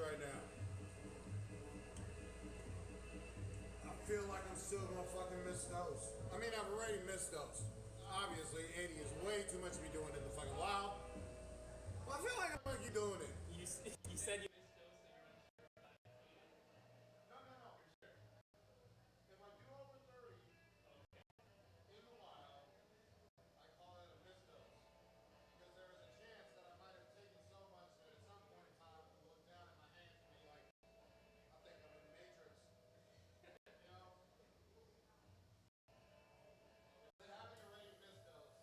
right now. I feel like I'm still gonna fucking miss those. I mean, I've already missed those. Obviously, 80 is way too much to be doing in the fucking wild. Well, I feel like I'm gonna keep doing it. You said you. No. If I do over 30 in the wild, I call it a missed dose. Because there is a chance that I might have taken so much that at some point in time I will look down at my hands and be like, I think I'm in the Matrix. You know? Having already missed those,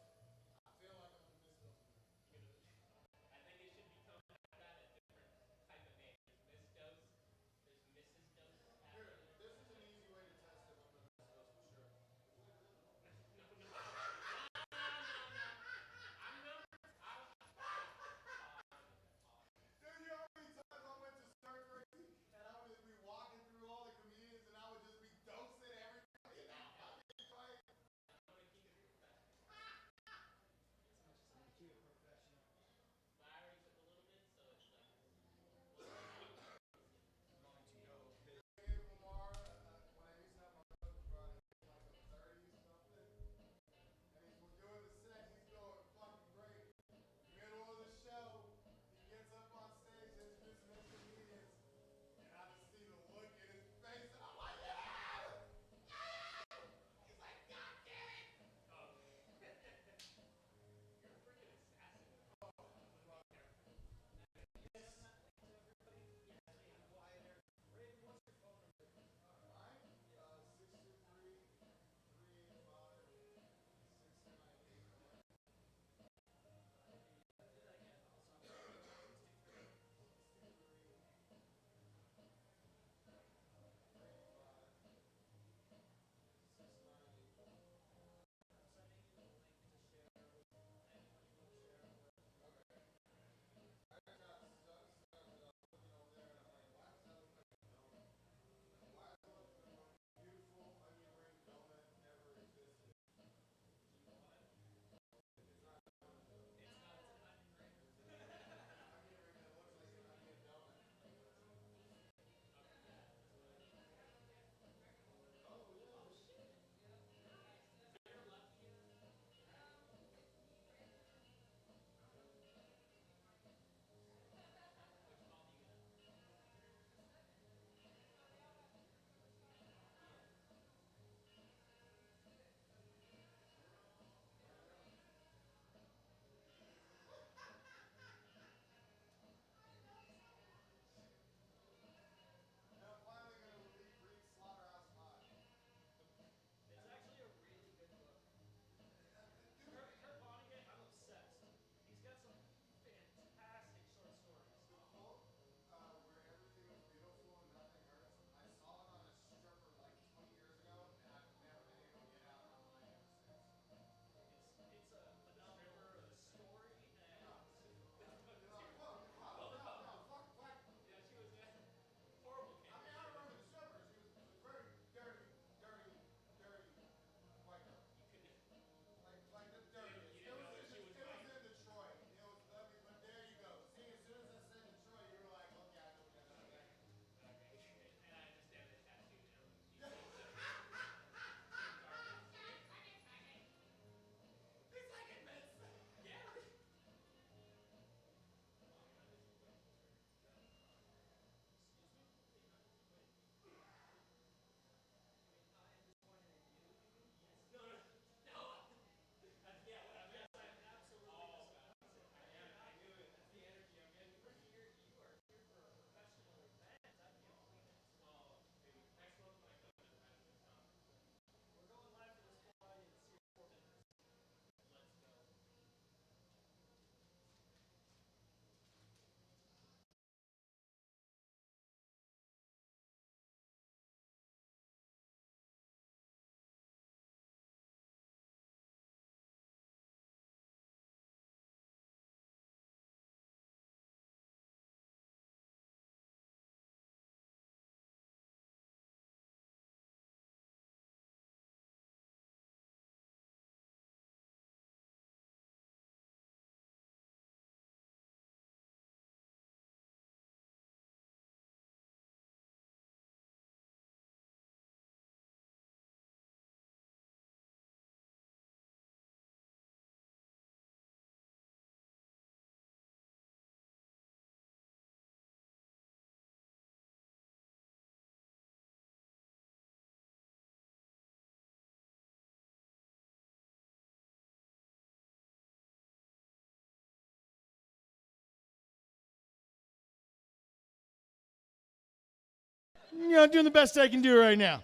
I'm doing the best I can do right now.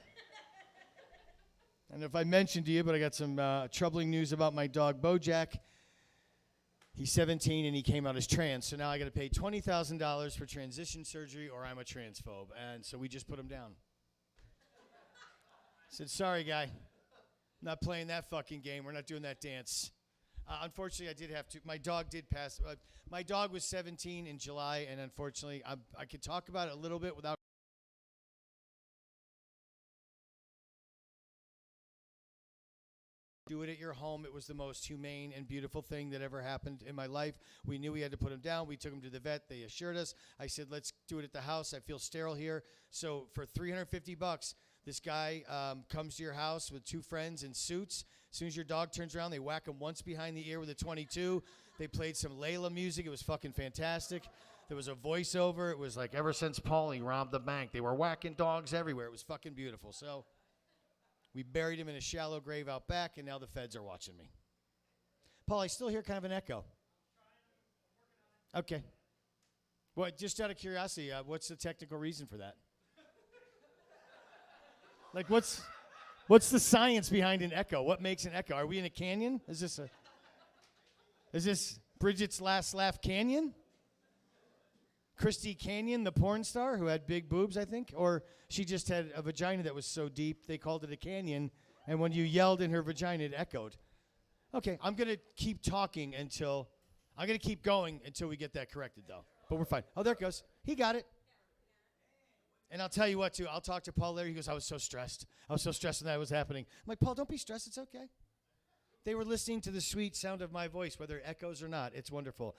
And if I mentioned to you, but I got some troubling news about my dog, Bojack. He's 17 and he came out as trans, so now I got to pay $20,000 for transition surgery or I'm a transphobe. And so we just put him down. I said, sorry, guy. Not playing that fucking game. We're not doing that dance. Unfortunately, I did have to. My dog did pass. My dog was 17 in July, and unfortunately, I could talk about it a little bit without. Do it at your home. It was the most humane and beautiful thing that ever happened in my life. We knew we had to put him down. We took him to the vet. They assured us. I said, let's do it at the house. I feel sterile here. So for $350, this guy comes to your house with two friends in suits. As soon as your dog turns around, they whack him once behind the ear with a 22. They played some Layla music. It was fucking fantastic. There was a voiceover. It was like ever since Paulie robbed the bank, they were whacking dogs everywhere. It was fucking beautiful. So we buried him in a shallow grave out back, and now the feds are watching me. Paul, I still hear kind of an echo. Okay. Well, just out of curiosity, what's the technical reason for that? Like, what's the science behind an echo? What makes an echo? Are we in a canyon? Is this Bridget's Last Laugh Canyon? Christy Canyon, the porn star who had big boobs, I think? Or she just had a vagina that was so deep, they called it a canyon, and when you yelled in her vagina, it echoed. Okay, I'm going to keep talking I'm going to keep going until we get that corrected, though. But we're fine. Oh, there it goes. He got it. And I'll tell you what, too. I'll talk to Paul later. He goes, I was so stressed. I was so stressed when that was happening. I'm like, Paul, don't be stressed. It's okay. They were listening to the sweet sound of my voice, whether it echoes or not. It's wonderful.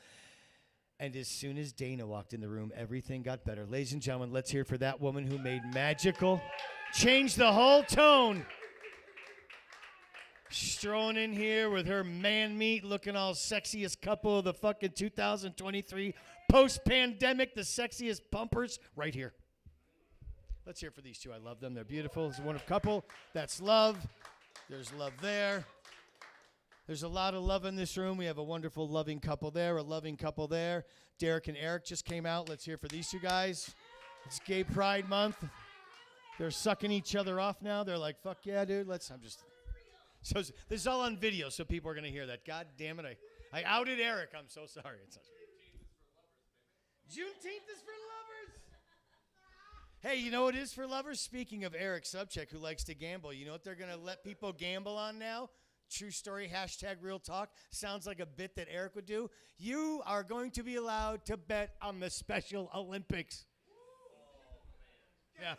And as soon as Dana walked in the room, everything got better. Ladies and gentlemen, let's hear for that woman who made magical, changed the whole tone. Strolling in here with her man meat, looking all sexiest couple of the fucking 2023 post-pandemic, the sexiest bumpers, right here. Let's hear for these two. I love them. They're beautiful. It's a wonderful couple. That's love. There's love there. There's a lot of love in this room. We have a wonderful, loving couple there, a loving couple there. Derek and Eric just came out. Let's hear for these two guys. It's Gay Pride Month. They're sucking each other off now. They're like, fuck yeah, dude. So this is all on video, so people are going to hear that. God damn it. I outed Eric. I'm so sorry. Juneteenth is for lovers. Hey, you know what it is for lovers? Speaking of Eric Sobczak, who likes to gamble, you know what they're going to let people gamble on now? True story, #real talk. Sounds like a bit that Eric would do. You are going to be allowed to bet on the Special Olympics. Yeah.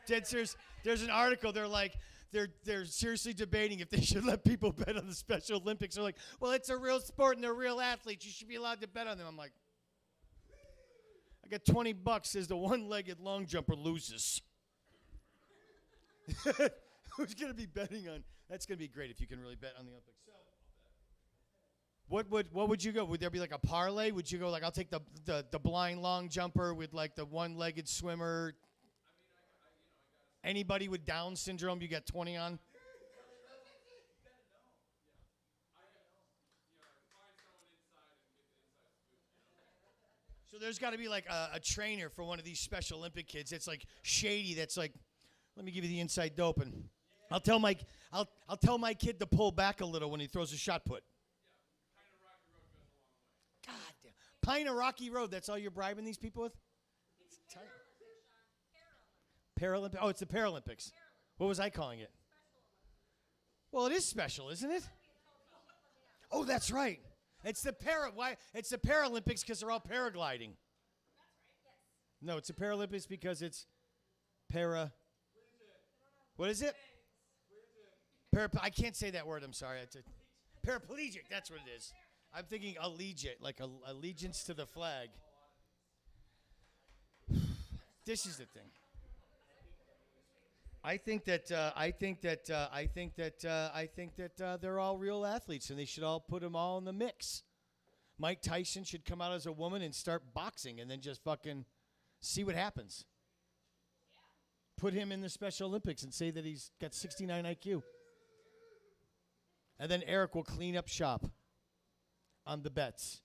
Dead serious. There's an article. They're like, they're seriously debating if they should let people bet on the Special Olympics. They're like, well, it's a real sport and they're real athletes. You should be allowed to bet on them. I'm like, I got $20 as the one-legged long jumper loses. Who's going to be betting on? That's going to be great if you can really bet on the Olympics. So, what would you go? Would there be like a parlay? Would you go like, I'll take the blind long jumper with like the one-legged swimmer? Anybody with Down syndrome, you got 20 on? So there's got to be like a trainer for one of these Special Olympic kids that's like shady. That's like, let me give you the inside dope, and I'll tell my kid to pull back a little when he throws a shot put. God damn. Pine of Rocky Road. That's all you're bribing these people with? Paralympics. Oh, it's the Paralympics. What was I calling it? Well, it is special, isn't it? Oh, that's right. It's the Paralympics because they're all paragliding. No, it's the Paralympics because it's What is it? I can't say that word. I'm sorry. Paraplegic. That's what it is. I'm thinking allegiate, like allegiance to the flag. This is the thing. I think that they're all real athletes, and they should all put them all in the mix. Mike Tyson should come out as a woman and start boxing, and then just fucking see what happens. Put him in the Special Olympics and say that he's got 69 IQ. And then Eric will clean up shop on the bets.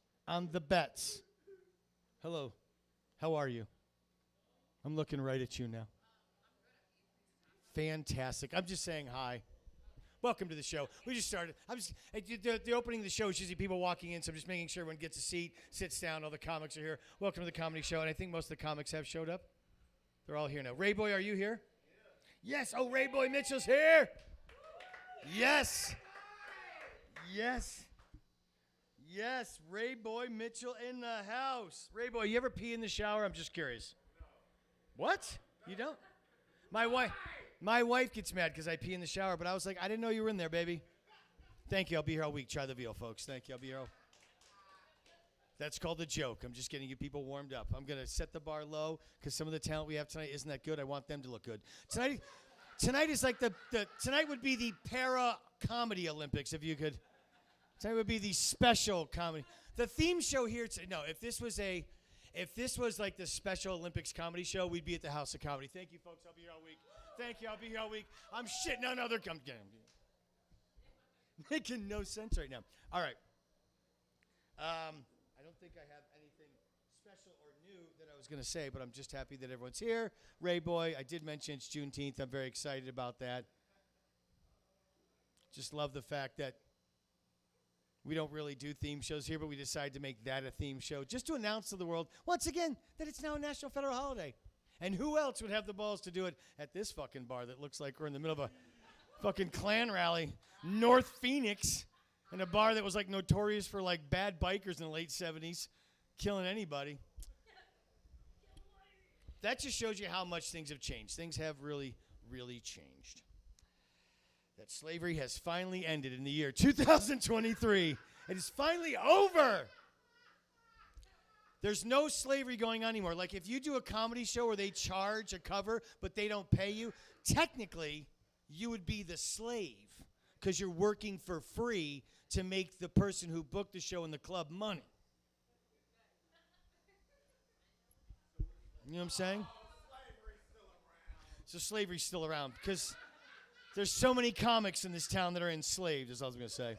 Hello. How are you? I'm looking right at you now. Fantastic. I'm just saying hi. Welcome to the show. We just started. The opening of the show is usually people walking in, so I'm just making sure everyone gets a seat, sits down. All the comics are here. Welcome to the comedy show, and I think most of the comics have showed up. They're all here now. Rayboi, are you here? Yeah. Yes. Oh, Rayboi Mitchell's here. Yes. Yes. Yes. Rayboi Mitchell in the house. Rayboi, you ever pee in the shower? I'm just curious. No. What? You don't? My wife gets mad because I pee in the shower, but I was like, I didn't know you were in there, baby. Thank you. I'll be here all week. Try the veal, folks. Thank you. I'll be here all. That's called a joke. I'm just getting you people warmed up. I'm going to set the bar low because some of the talent we have tonight isn't that good. I want them to look good. Tonight is like tonight would be the para-comedy Olympics, if you could. Tonight would be the special comedy. The theme show here, if this was like the Special Olympics comedy show, we'd be at the House of Comedy. Thank you, folks. I'll be here all week. Thank you. I'll be here all week. I'm shitting on other making no sense right now. All right. I don't think I have anything special or new that I was going to say, but I'm just happy that everyone's here. Rayboi, I did mention it's Juneteenth. I'm very excited about that. Just love the fact that we don't really do theme shows here, but we decided to make that a theme show just to announce to the world, once again, that it's now a national federal holiday. And who else would have the balls to do it at this fucking bar that looks like we're in the middle of a fucking Klan rally, North Phoenix, in a bar that was like notorious for like bad bikers in the late 70s, killing anybody. That just shows you how much things have changed. Things have really, really changed. That slavery has finally ended in the year 2023. It is finally over. There's no slavery going on anymore. Like if you do a comedy show where they charge a cover, but they don't pay you, technically, you would be the slave because you're working for free to make the person who booked the show in the club money. You know what I'm saying? So slavery's still around because there's so many comics in this town that are enslaved, is all I was going to say.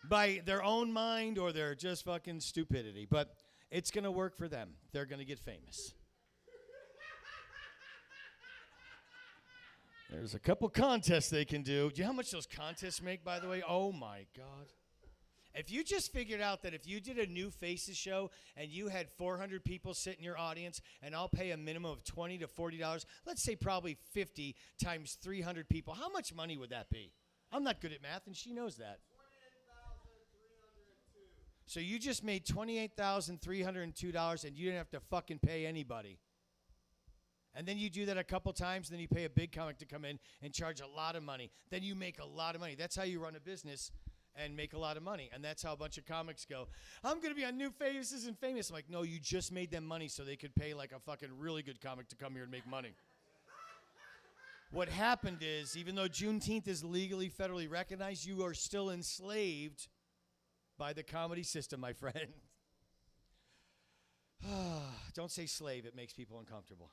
By their own mind or their just fucking stupidity. But it's going to work for them. They're going to get famous. There's a couple contests they can do. Do you know how much those contests make, by the way? Oh, my God. If you just figured out that if you did a New Faces show and you had 400 people sit in your audience and I'll pay a minimum of $20 to $40, let's say probably 50 times 300 people, how much money would that be? I'm not good at math, and she knows that. So you just made $28,302 and you didn't have to fucking pay anybody. And then you do that a couple times, and then you pay a big comic to come in and charge a lot of money. Then you make a lot of money. That's how you run a business and make a lot of money. And that's how a bunch of comics go, I'm going to be on New Faces and Famous. I'm like, no, you just made them money so they could pay like a fucking really good comic to come here and make money. What happened is, even though Juneteenth is legally, federally recognized, you are still enslaved by the comedy system, my friend. Don't say slave. It makes people uncomfortable.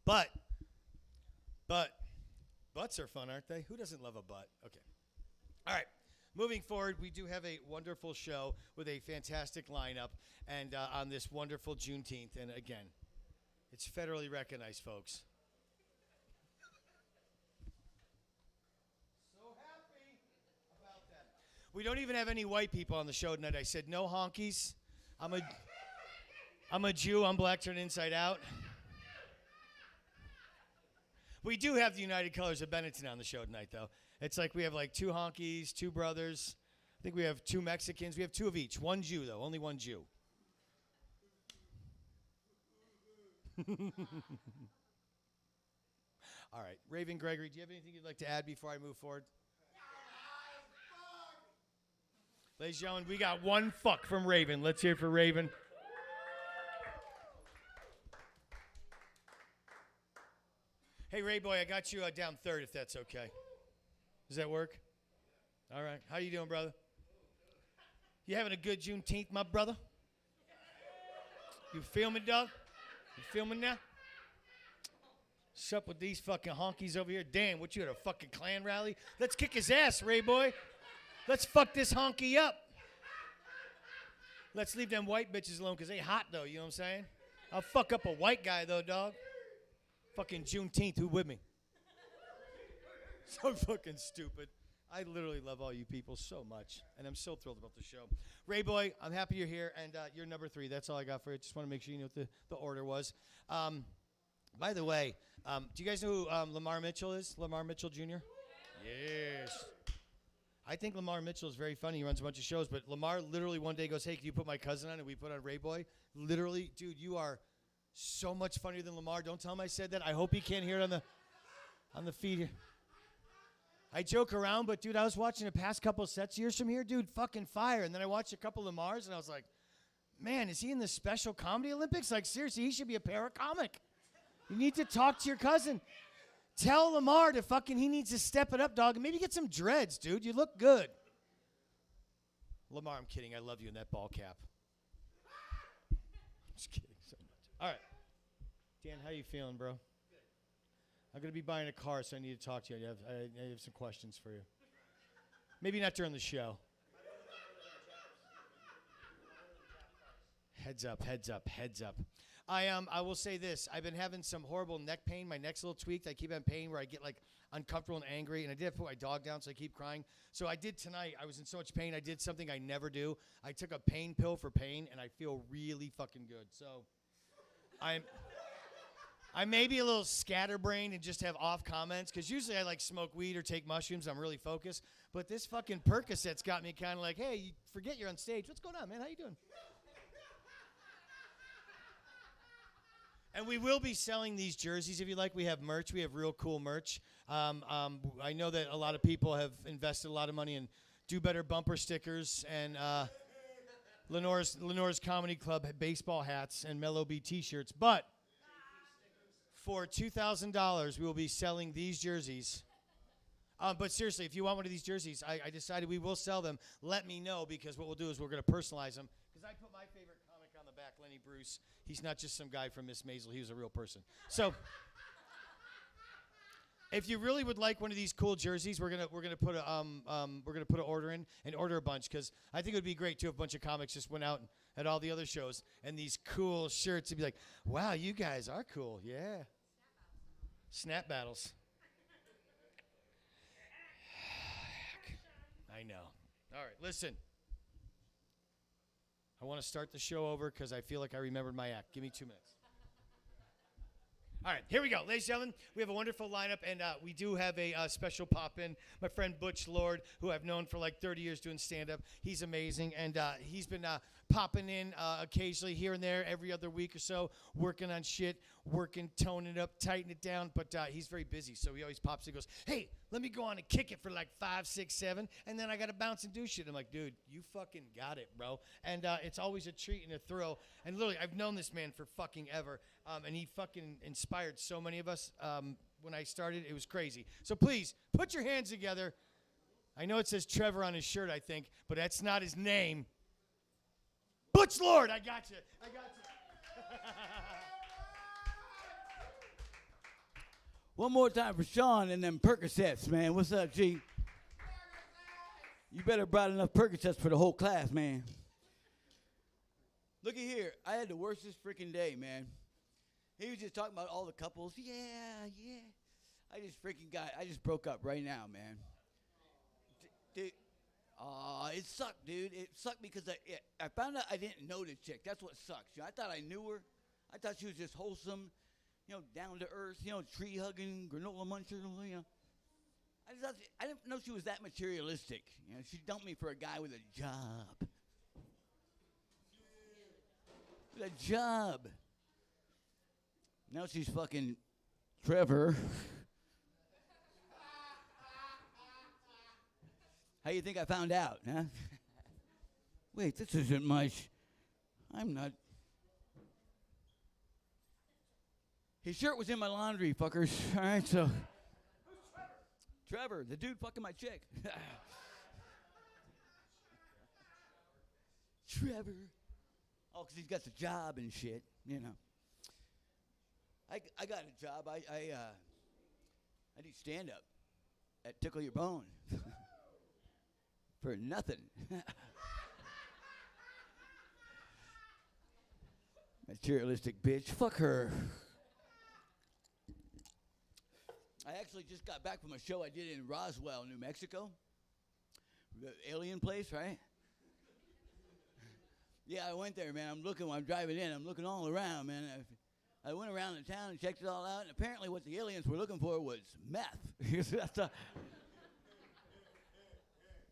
But butts are fun, aren't they? Who doesn't love a butt? Okay. All right. Moving forward, we do have a wonderful show with a fantastic lineup and on this wonderful Juneteenth. And again, it's federally recognized, folks. So happy about that. We don't even have any white people on the show tonight. I said no honkies. I'm a Jew. I'm black turned inside out. We do have the United Colors of Benetton on the show tonight, though. It's like we have like two honkies, two brothers. I think we have two Mexicans. We have two of each. One Jew, though. Only one Jew. All right. Raven Gregory, do you have anything you'd like to add before I move forward? Ladies and gentlemen, we got one fuck from Raven. Let's hear it for Raven. Hey, Rayboi, I got you down third, if that's okay. Does that work? All right. How you doing, brother? You having a good Juneteenth, my brother? You filming, dog? You filming now? What's up with these fucking honkies over here? Damn, what, you at a fucking Klan rally? Let's kick his ass, Rayboi. Let's fuck this honky up. Let's leave them white bitches alone because they hot, though. You know what I'm saying? I'll fuck up a white guy, though, dog. Fucking Juneteenth. Who with me? So fucking stupid. I literally love all you people so much, and I'm so thrilled about the show. Rayboi, I'm happy you're here, and you're number 3. That's all I got for you. Just want to make sure you know what the order was. By the way, do you guys know who Lamar Mitchell is? Lamar Mitchell Jr.? Yes. I think Lamar Mitchell is very funny. He runs a bunch of shows, but Lamar literally one day goes, hey, can you put my cousin on? And we put on Rayboi. Literally, dude, you are so much funnier than Lamar. Don't tell him I said that. I hope he can't hear it on the feed here. I joke around, but, dude, I was watching the past couple sets years from here. Dude, fucking fire. And then I watched a couple of Lamars, and I was like, man, is he in the Special Comedy Olympics? Like, seriously, he should be a paracomic. You need to talk to your cousin. Tell Lamar to fucking, he needs to step it up, dog, and maybe get some dreads, dude. You look good. Lamar, I'm kidding. I love you in that ball cap. Just kidding so much. All right. Dan, how you feeling, bro? I'm going to be buying a car, so I need to talk to you. I have some questions for you. Maybe not during the show. Heads up, heads up, heads up. I will say this. I've been having some horrible neck pain. My neck's a little tweaked. I keep having pain where I get, like, uncomfortable and angry. And I did have to put my dog down, so I keep crying. So I did tonight. I was in so much pain. I did something I never do. I took a pain pill for pain, and I feel really fucking good. So I may be a little scatterbrained and just have off comments, because usually I like smoke weed or take mushrooms. I'm really focused. But this fucking Percocet's got me kind of like, hey, you forget you're on stage. What's going on, man? How you doing? And we will be selling these jerseys if you like. We have merch. We have real cool merch. I know that a lot of people have invested a lot of money in Do Better bumper stickers and Lenore's Comedy Club baseball hats and Mellow B t-shirts. But for $2,000, we will be selling these jerseys. But seriously, if you want one of these jerseys, I decided we will sell them. Let me know, because what we'll do is we're going to personalize them. Because I put my favorite comic on the back, Lenny Bruce. He's not just some guy from Miss Maisel. He was a real person. So if you really would like one of these cool jerseys, we're gonna put an order in and order a bunch, because I think it would be great too if a bunch of comics just went out at all the other shows and these cool shirts and be like, wow, you guys are cool. Yeah. Snap battles. I know. All right, listen. I want to start the show over because I feel like I remembered my act. Give me 2 minutes. All right, here we go. Ladies and gentlemen, we have a wonderful lineup, and we do have a special pop-in. My friend Butch Lord, who I've known for like 30 years doing stand-up, he's amazing, and he's been popping in occasionally here and there every other week or so, working on shit, toning it up, tightening it down, but he's very busy, so he always pops and goes, hey, let me go on and kick it for like 5, 6, 7, and then I got to bounce and do shit. I'm like, dude, you fucking got it, bro. And it's always a treat and a thrill, and literally, I've known this man for fucking ever, and he fucking inspired so many of us. When I started, it was crazy. So please, put your hands together. I know it says Trevor on his shirt, I think, but that's not his name. Butch Lord, I got you. One more time for Sean and them Percocets, man. What's up, G? You better brought enough Percocets for the whole class, man. Looky here. I had the worstest freaking day, man. He was just talking about all the couples. Yeah. I just broke up right now, man. Dude, it sucked, dude. It sucked because I found out I didn't know the chick. That's what sucks. You know, I thought I knew her. I thought she was just wholesome, down to earth, tree hugging, granola muncher, I didn't know she was that materialistic. She dumped me for a guy with a job. With a job. Now she's fucking Trevor. How you think I found out, huh? Wait, this isn't much. I'm not. His shirt was in my laundry, fuckers. All right, so. Who's Trevor? Trevor, the dude fucking my chick. Trevor. Oh, because he's got the job and shit, I got a job. I do stand-up at Tickle Your Bone. For nothing. Materialistic bitch. Fuck her. I actually just got back from a show I did in Roswell, New Mexico. The alien place, right? Yeah, I went there, man. I'm looking while I'm driving in. I'm looking all around, man. I went around the town and checked it all out, and apparently what the aliens were looking for was meth.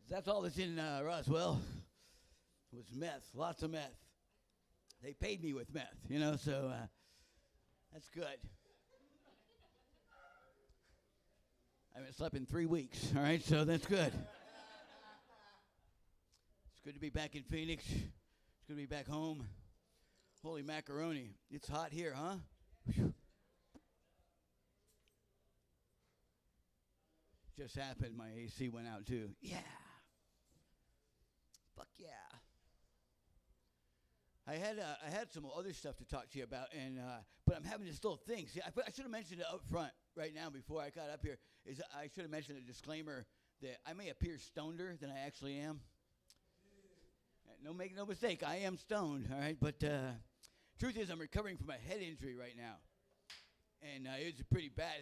That's all that's in Roswell was meth, lots of meth. They paid me with meth, you know, so that's good. I haven't slept in 3 weeks, all right, so that's good. It's good to be back in Phoenix. It's good to be back home. Holy macaroni. It's hot here, huh? Whew. Just happened. My AC went out, too. Yeah. Fuck yeah. I had some other stuff to talk to you about, but I'm having this little thing. See, I should have mentioned it up front right now before I got up here. I should have mentioned a disclaimer that I may appear stoneder than I actually am. Make no mistake, I am stoned, all right? But truth is, I'm recovering from a head injury right now. And it's a pretty bad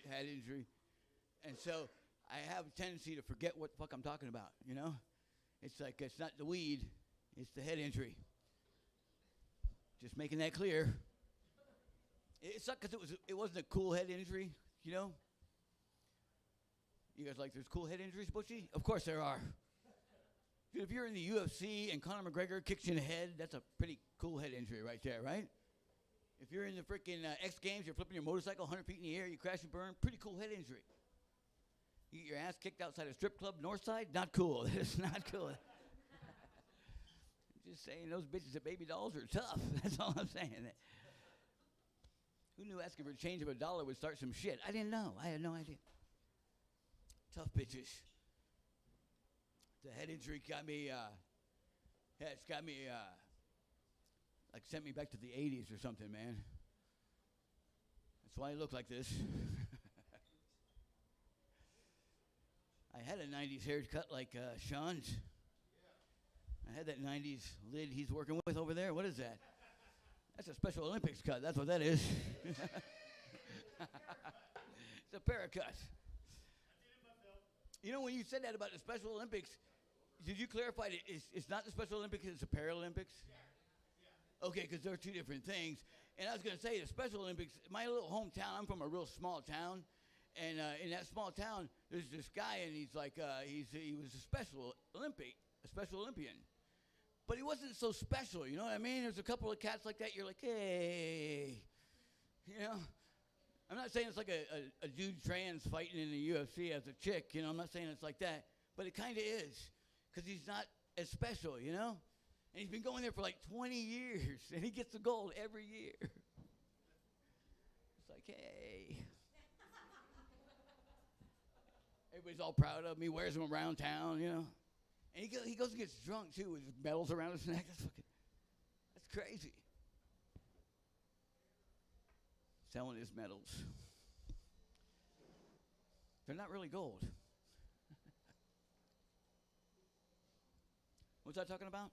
head injury. And so I have a tendency to forget what the fuck I'm talking about, you know? It's like it's not the weed, it's the head injury. Just making that clear. It sucked because it wasn't a cool head injury, you know? You guys like there's cool head injuries, Butchie? Of course there are. Dude, if you're in the UFC and Conor McGregor kicks you in the head, that's a pretty cool head injury right there, right? If you're in the freaking X Games, you're flipping your motorcycle 100 feet in the air, you crash and burn, pretty cool head injury. You get your ass kicked outside a strip club, Northside, not cool. It's not cool. Just saying, those bitches at Baby Dolls are tough. That's all I'm saying. Who knew asking for a change of $1 would start some shit? I didn't know. I had no idea. Tough bitches. The head injury got me, it's got me, like sent me back to the 80s or something, man. That's why I look like this. I had a 90s haircut like Sean's. I had that 90s lid he's working with over there. What is that? That's a Special Olympics cut. That's what that is. It's a paracut. You know, when you said that about the Special Olympics, did you clarify that it's not the Special Olympics, it's the Paralympics? Yeah. Okay, because they're two different things. And I was going to say, the Special Olympics, my little hometown, I'm from a real small town. And in that small town, there's this guy, and he's like, he was a Special Olympian. But he wasn't so special, you know what I mean? There's a couple of cats like that, you're like, hey, you know? I'm not saying it's like a dude trans fighting in the UFC as a chick, you know? I'm not saying it's like that, but it kind of is, because he's not as special, you know? And he's been going there for like 20 years, and he gets the gold every year. It's like, hey. Everybody's all proud of him. He wears them around town, you know? And he goes and gets drunk, too, with his medals around his neck. That's crazy. Selling his medals. They're not really gold. What's I talking about?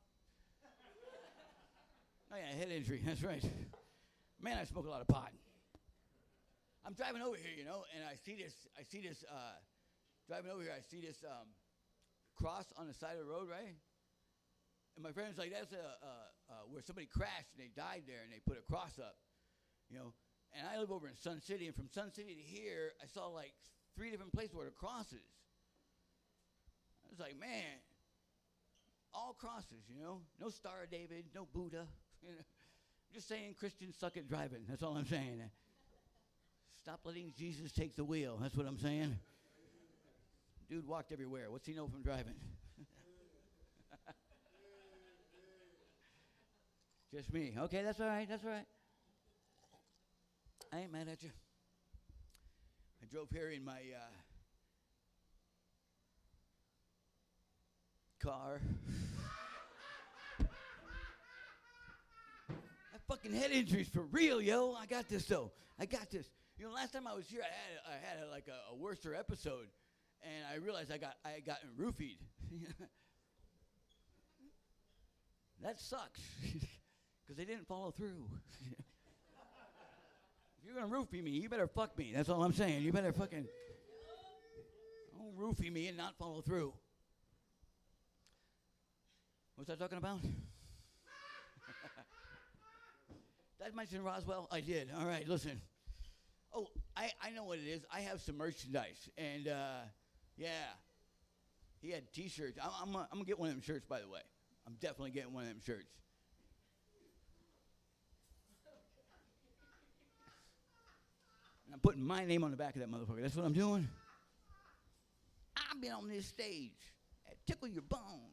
Oh, yeah, head injury. That's right. Man, I smoke a lot of pot. I'm driving over here, you know, and I see this, driving over here, I see this cross on the side of the road, right? And my friend's like, that's where somebody crashed and they died there and they put a cross up, you know. And I live over in Sun City, and from Sun City to here, I saw like 3 different places where the crosses. I was like, man, all crosses, you know. No Star of David, no Buddha. You know. I'm just saying Christians suck at driving. That's all I'm saying. Stop letting Jesus take the wheel. That's what I'm saying. Dude walked everywhere. What's he know from driving? Just me. Okay, that's all right. That's all right. I ain't mad at you. I drove here in my car. That fucking head injury's for real, yo. I got this, though. I got this. You know, last time I was here, I had like a worser episode, and I realized I had gotten roofied. That sucks. because they didn't follow through. If you're going to roofie me, you better fuck me. That's all I'm saying. You better fucking don't roofie me and not follow through. What was I talking about? Did I mention Roswell? I did. All right, listen. Oh, I know what it is. I have some merchandise. And, yeah. He had T-shirts. I'm going to get one of them shirts, by the way. I'm definitely getting one of them shirts. And I'm putting my name on the back of that motherfucker. That's what I'm doing. I've been on this stage at Tickle Your Bone.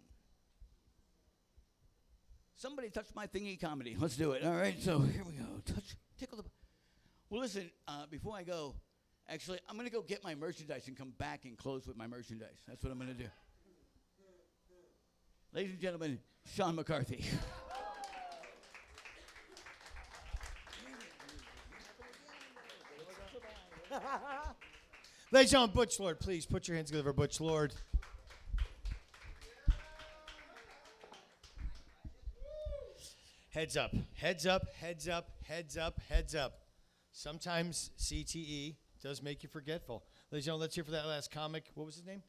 Somebody touch my thingy comedy. Let's do it. All right, so here we go. Tickle the... Well, listen, before I go, actually, I'm going to go get my merchandise and come back and close with my merchandise. That's what I'm going to do. Ladies and gentlemen, Sean McCarthy. Ladies and gentlemen, Butch Lord, please put your hands together for Butch Lord. Heads up, heads up, heads up, heads up, heads up. Sometimes CTE does make you forgetful. Ladies and gentlemen, let's hear for that last comic. What was his name?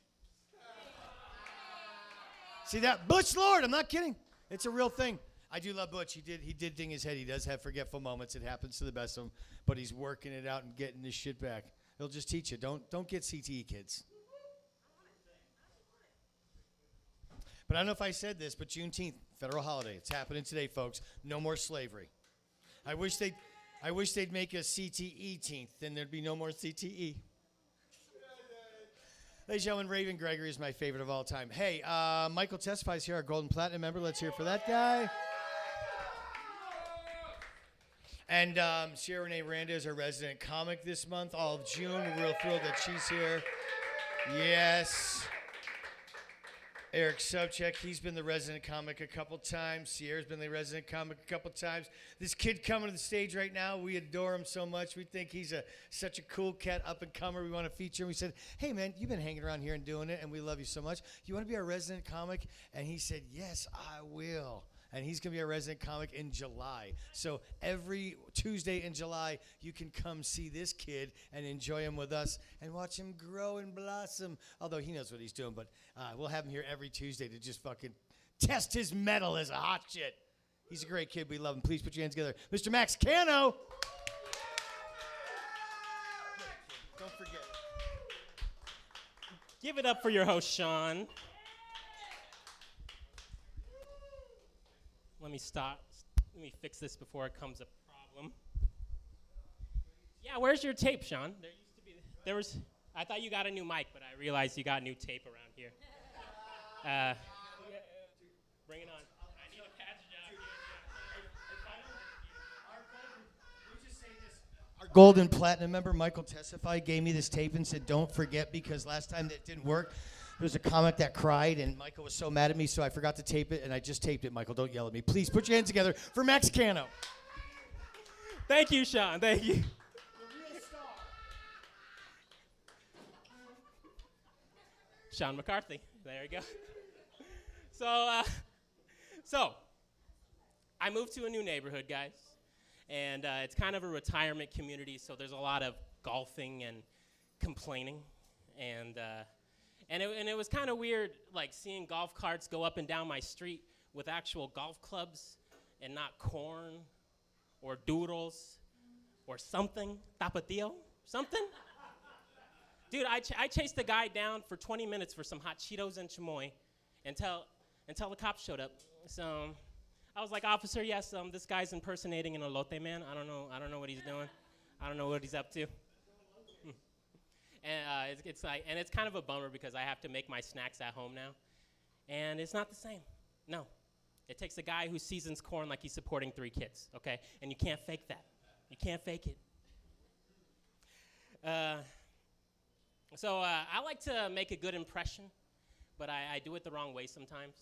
See that? Butch Lord, I'm not kidding. It's a real thing. I do love Butch. He did ding his head. He does have forgetful moments. It happens to the best of them. But he's working it out and getting his shit back. He'll just teach you. Don't get CTE, kids. But I don't know if I said this, but Juneteenth, federal holiday. It's happening today, folks. No more slavery. I wish they'd make a CTE-teenth, then there'd be no more CTE. Ladies and gentlemen, Raven Gregory is my favorite of all time. Hey, Michael testifies here, our Golden Platinum member. Let's hear for that guy. And Sierra Renee Miranda is our resident comic this month, all of June. We're real thrilled that she's here. Yes. Eric Sobczak, he's been the resident comic a couple times. Sierra's been the resident comic a couple times. This kid coming to the stage right now, we adore him so much. We think he's such a cool cat, up-and-comer. We want to feature him. We said, hey, man, you've been hanging around here and doing it, and we love you so much. You want to be our resident comic? And he said, yes, I will. And he's going to be our resident comic in July. So every Tuesday in July, you can come see this kid and enjoy him with us and watch him grow and blossom. Although he knows what he's doing, but we'll have him here every Tuesday to just fucking test his mettle as a hot shit. He's a great kid. We love him. Please put your hands together. Mr. Max Cano. Don't forget. Give it up for your host, Sean. Let me stop. Let me fix this before it becomes a problem. Yeah, where's your tape, Sean? I thought you got a new mic, but I realized you got new tape around here. Bring it on. I need a patch job. Our Golden Platinum member, Michael Testify, gave me this tape and said, don't forget, because last time that didn't work, there was a comic that cried, and Michael was so mad at me, so I forgot to tape it, and I just taped it. Michael, don't yell at me. Please put your hands together for Max Cano. Thank you, Sean. Thank you. The real star. Sean McCarthy. There you go. So I moved to a new neighborhood, guys, and it's kind of a retirement community, so there's a lot of golfing and complaining, and it was kind of weird, like seeing golf carts go up and down my street with actual golf clubs and not corn or doodles or something, tapatio, something. Dude, I chased the guy down for 20 minutes for some hot Cheetos and chamoy until the cops showed up. So I was like, officer, yes, this guy's impersonating an elote man. I don't know what he's doing. I don't know what he's up to. And it's kind of a bummer because I have to make my snacks at home now, and it's not the same. No, it takes a guy who seasons corn like he's supporting 3 kids, okay? And you can't fake that. You can't fake it. So I like to make a good impression, but I do it the wrong way sometimes.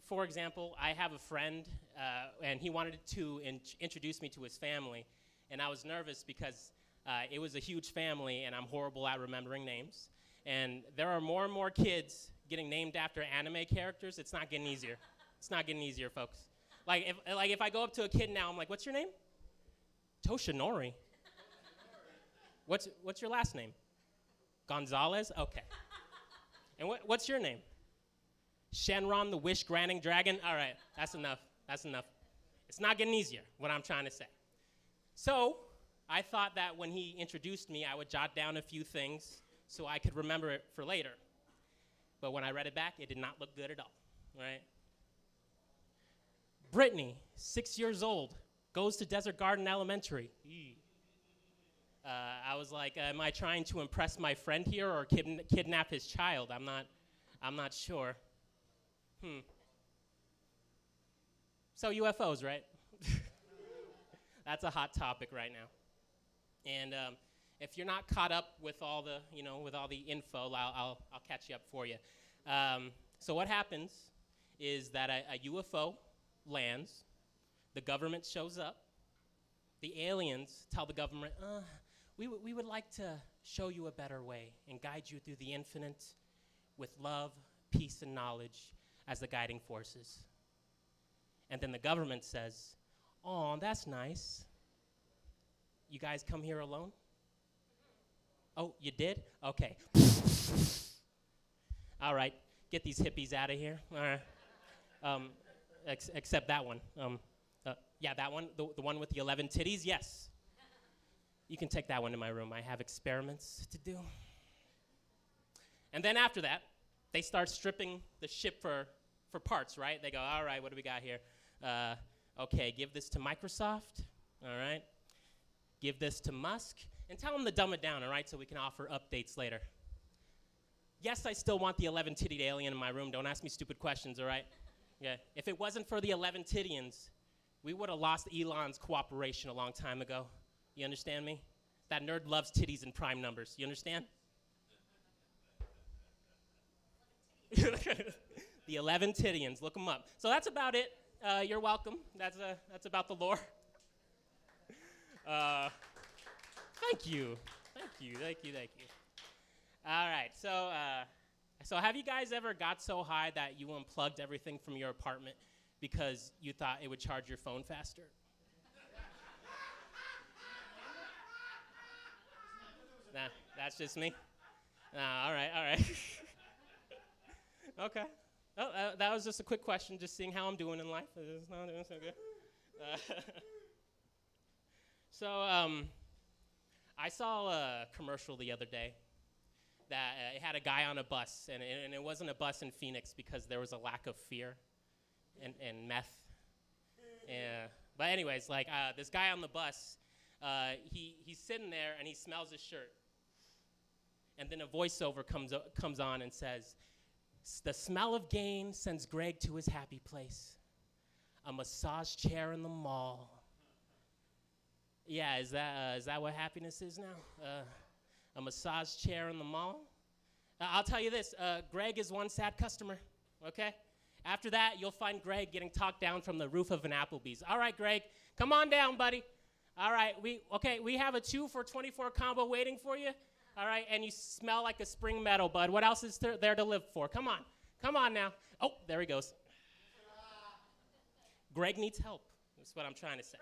For example, I have a friend, and he wanted to introduce me to his family, and I was nervous because it was a huge family, and I'm horrible at remembering names. And there are more and more kids getting named after anime characters. It's not getting easier. It's not getting easier, folks. Like if I go up to a kid now, I'm like, what's your name? Toshinori. What's your last name? Gonzalez? Okay. And what's your name? Shenron the wish granting dragon? All right, that's enough. That's enough. It's not getting easier, what I'm trying to say. So I thought that when he introduced me, I would jot down a few things so I could remember it for later. But when I read it back, it did not look good at all, right? Brittany, 6 years old, goes to Desert Garden Elementary. I was like, am I trying to impress my friend here or kidnap his child? I'm not sure. So UFOs, right? That's a hot topic right now. And if you're not caught up with all the, with all the info, I'll catch you up for you. So what happens is that a UFO lands, the government shows up, the aliens tell the government, we would like to show you a better way and guide you through the infinite with love, peace, and knowledge as the guiding forces. And then the government says, oh, that's nice. You guys come here alone? Oh, you did? Okay. All right, get these hippies out of here. All right. Except that one. Yeah, that one, the one with the 11 titties, yes. You can take that one to my room. I have experiments to do. And then after that, they start stripping the ship for parts, right? They go, all right, what do we got here? Okay, give this to Microsoft, all right? Give this to Musk, and tell them to dumb it down, all right, so we can offer updates later. Yes, I still want the 11-tittied alien in my room. Don't ask me stupid questions, all right? Yeah. If it wasn't for the 11-tittians, we would have lost Elon's cooperation a long time ago. You understand me? That nerd loves titties in prime numbers. You understand? The 11-tittians, look them up. So that's about it. You're welcome. That's about the lore. Thank you. All right, so have you guys ever got so high that you unplugged everything from your apartment because you thought it would charge your phone faster? Nah, that's just me. All right. Okay. Oh, that was just a quick question, just seeing how I'm doing in life. It's not doing so good. So I saw a commercial the other day that it had a guy on a bus, and it wasn't a bus in Phoenix because there was a lack of fear and meth. But anyways, like this guy on the bus, he's sitting there and he smells his shirt. And then a voiceover comes on and says, the smell of gain sends Greg to his happy place. A massage chair in the mall. Yeah, is that what happiness is now? A massage chair in the mall? I'll tell you this, Greg is one sad customer, okay? After that, you'll find Greg getting talked down from the roof of an Applebee's. All right, Greg, come on down, buddy. All right, we have a 2 for $24 combo waiting for you. All right, and you smell like a spring metal, bud. What else is there to live for? Come on now. Oh, there he goes. Greg needs help. That's what I'm trying to say.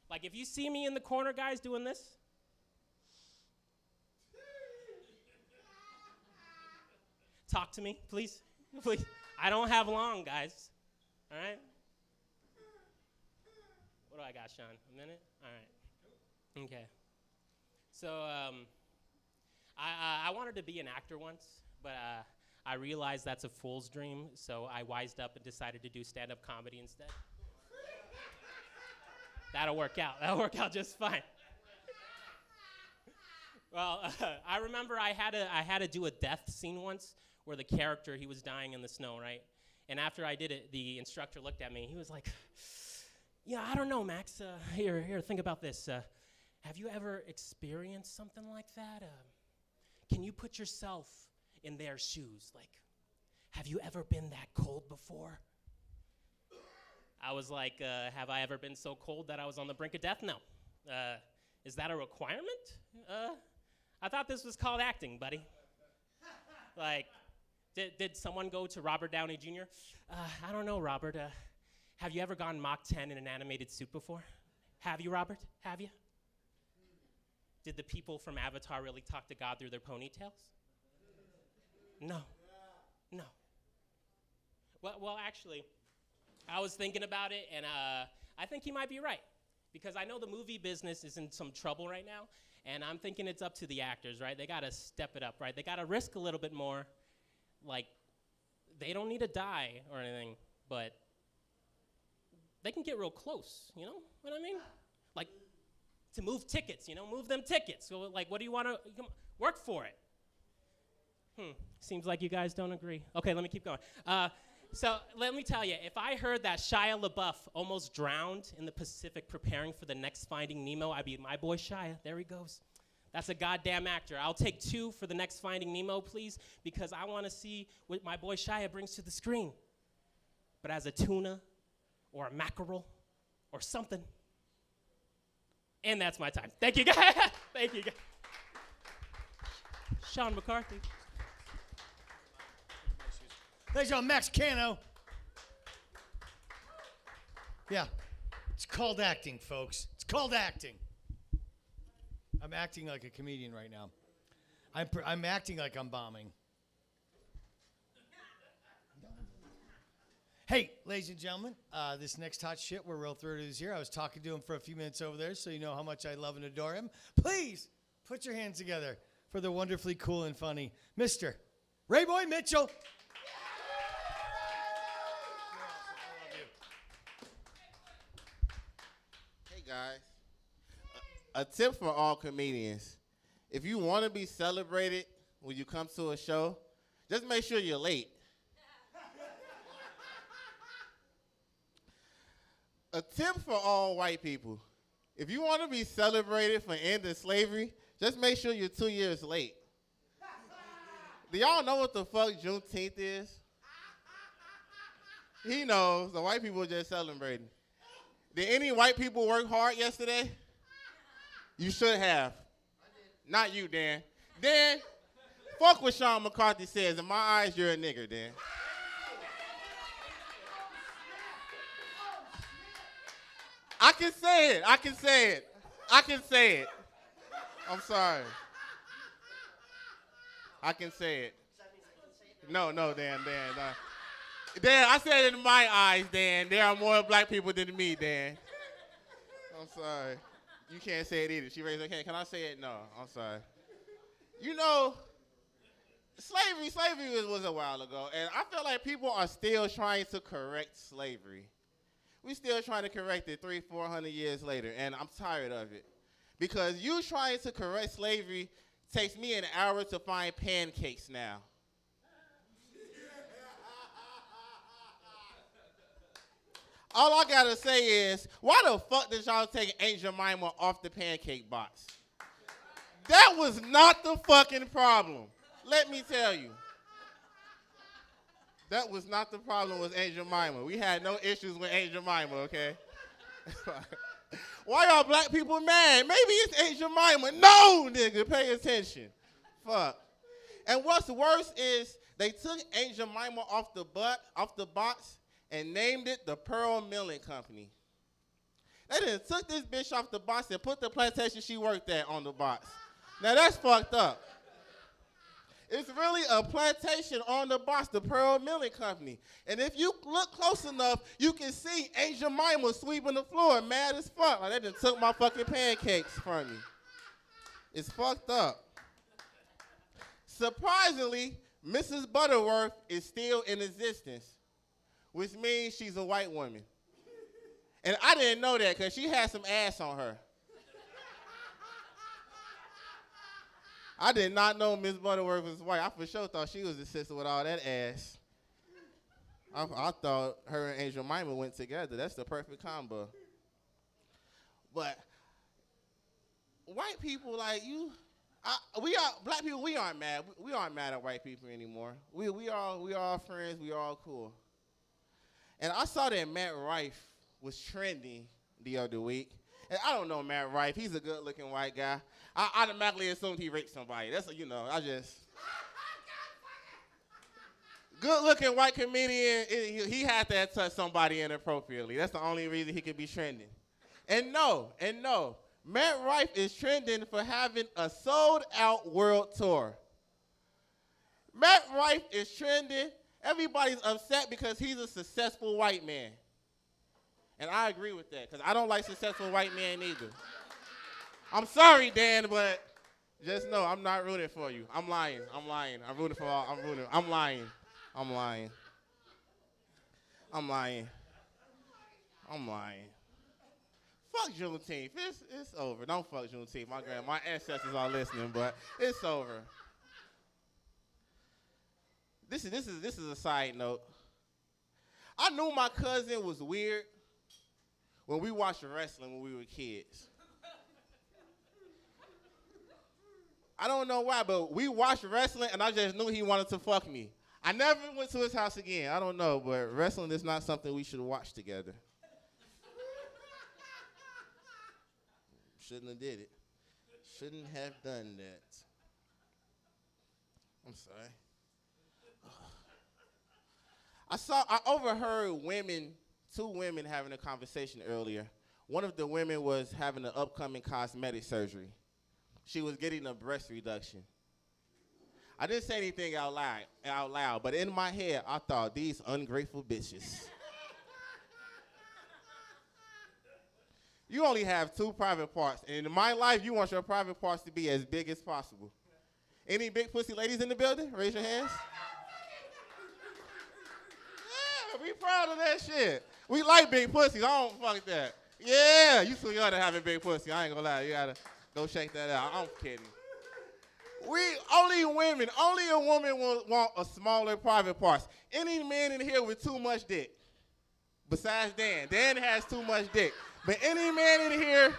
Like, if you see me in the corner, guys, doing this, talk to me, please. Please. I don't have long, guys. All right? What do I got, Sean? A minute? All right. Okay. So I wanted to be an actor once, but I realized that's a fool's dream, so I wised up and decided to do stand-up comedy instead. That'll work out. That'll work out just fine. Well, I remember I had to do a death scene once where the character, he was dying in the snow, right? And after I did it, the instructor looked at me. He was like, yeah, I don't know, Max. Here, think about this. Have you ever experienced something like that? Can you put yourself in their shoes? Like, have you ever been that cold before? I was like, have I ever been so cold that I was on the brink of death? No. Is that a requirement? I thought this was called acting, buddy. Like, did someone go to Robert Downey Jr.? I don't know, Robert. Have you ever gone Mach 10 in an animated suit before? Have you, Robert? Have you? Did the people from Avatar really talk to God through their ponytails? No. No. Well, actually, I was thinking about it, and I think he might be right. Because I know the movie business is in some trouble right now, and I'm thinking it's up to the actors, right? They got to step it up, right? They got to risk a little bit more. Like, they don't need to die or anything, but they can get real close, you know what I mean? Like, to move tickets, you know, move them tickets. So, like, what do you want to, work for it. Seems like you guys don't agree. Okay, let me keep going. So let me tell you, if I heard that Shia LaBeouf almost drowned in the Pacific preparing for the next Finding Nemo, I'd be my boy Shia. There he goes. That's a goddamn actor. I'll take 2 for the next Finding Nemo, please, because I want to see what my boy Shia brings to the screen. But as a tuna or a mackerel or something. And that's my time. Thank you, guys. Thank you, guys. Sean McCarthy. Ladies and gentlemen, Max Cano. Yeah, it's called acting, folks. It's called acting. I'm acting like a comedian right now. I'm acting like I'm bombing. Hey, ladies and gentlemen, this next hot shit, we're real thrilled he's here. I was talking to him for a few minutes over there, so you know how much I love and adore him. Please put your hands together for the wonderfully cool and funny Mr. Rayboi Mitchell. Hey guys, a tip for all comedians: if you want to be celebrated when you come to a show, just make sure you're late. A tip for all white people: if you want to be celebrated for ending slavery, just make sure you're 2 years late. Do y'all know what the fuck Juneteenth is? He knows. The white people are just celebrating. Did any white people work hard yesterday? You should have. Not you, Dan. Dan, fuck what Sean McCarthy says. In my eyes, you're a nigger, Dan. I can say it. I can say it. I can say it. I'm sorry. I can say it. No, Dan. Dan, I said it in my eyes, Dan. There are more black people than me, Dan. I'm sorry. You can't say it either. She raised her hand. Can I say it? No, I'm sorry. You know, slavery was a while ago, and I feel like people are still trying to correct slavery. We're still trying to correct it 300-400 years later, and I'm tired of it. Because you trying to correct slavery takes me an hour to find pancakes now. All I gotta say is, why the fuck did y'all take Aunt Jemima off the pancake box? That was not the fucking problem. Let me tell you. That was not the problem with Aunt Jemima. We had no issues with Aunt Jemima, okay? Why y'all black people mad? Maybe it's Aunt Jemima. No, nigga, pay attention. Fuck. And what's worse is they took Aunt Jemima off the box and named it the Pearl Milling Company. They then took this bitch off the box and put the plantation she worked at on the box. Now that's fucked up. It's really a plantation on the box, the Pearl Milling Company. And if you look close enough, you can see Aunt Jemima sweeping the floor, mad as fuck. Like they done took my fucking pancakes from me. It's fucked up. Surprisingly, Mrs. Butterworth is still in existence, which means she's a white woman. And I didn't know that because she had some ass on her. I did not know Miss Butterworth was white. I for sure thought she was the sister with all that ass. I thought her and Aunt Jemima went together. That's the perfect combo. But white people like you, black people, we aren't mad. We aren't mad at white people anymore. We all friends. We all cool. And I saw that Matt Rife was trending the other week. And I don't know Matt Rife. He's a good-looking white guy. I automatically assumed he raped somebody. That's, I just... good-looking white comedian, he had to have touched somebody inappropriately. That's the only reason he could be trending. And no, Matt Rife is trending for having a sold-out world tour. Matt Rife is trending. Everybody's upset because he's a successful white man. And I agree with that, because I don't like successful white men either. I'm sorry, Dan, but just know I'm not rooting for you. I'm lying. I'm rooting for all. I'm lying. Fuck Juneteenth. It's over. Don't fuck Juneteenth. My ancestors are listening, but it's over. This is a side note. I knew my cousin was weird when we watched wrestling when we were kids. I don't know why, but we watched wrestling, and I just knew he wanted to fuck me. I never went to his house again. I don't know, but wrestling is not something we should watch together. Shouldn't have did it. Shouldn't have done that. I'm sorry. I overheard two women having a conversation earlier. One of the women was having an upcoming cosmetic surgery. She was getting a breast reduction. I didn't say anything out loud, but in my head, I thought, these ungrateful bitches. You only have 2 private parts, and in my life, you want your private parts to be as big as possible. Any big pussy ladies in the building? Raise your hands. Yeah, we proud of that shit. We like big pussies. I don't fuck that. Yeah, you too young to have a big pussy. I ain't gonna lie. You gotta go check that out. I'm kidding. Only a woman will want a smaller private parts. Any man in here with too much dick, besides Dan. Dan has too much dick. But any man in here,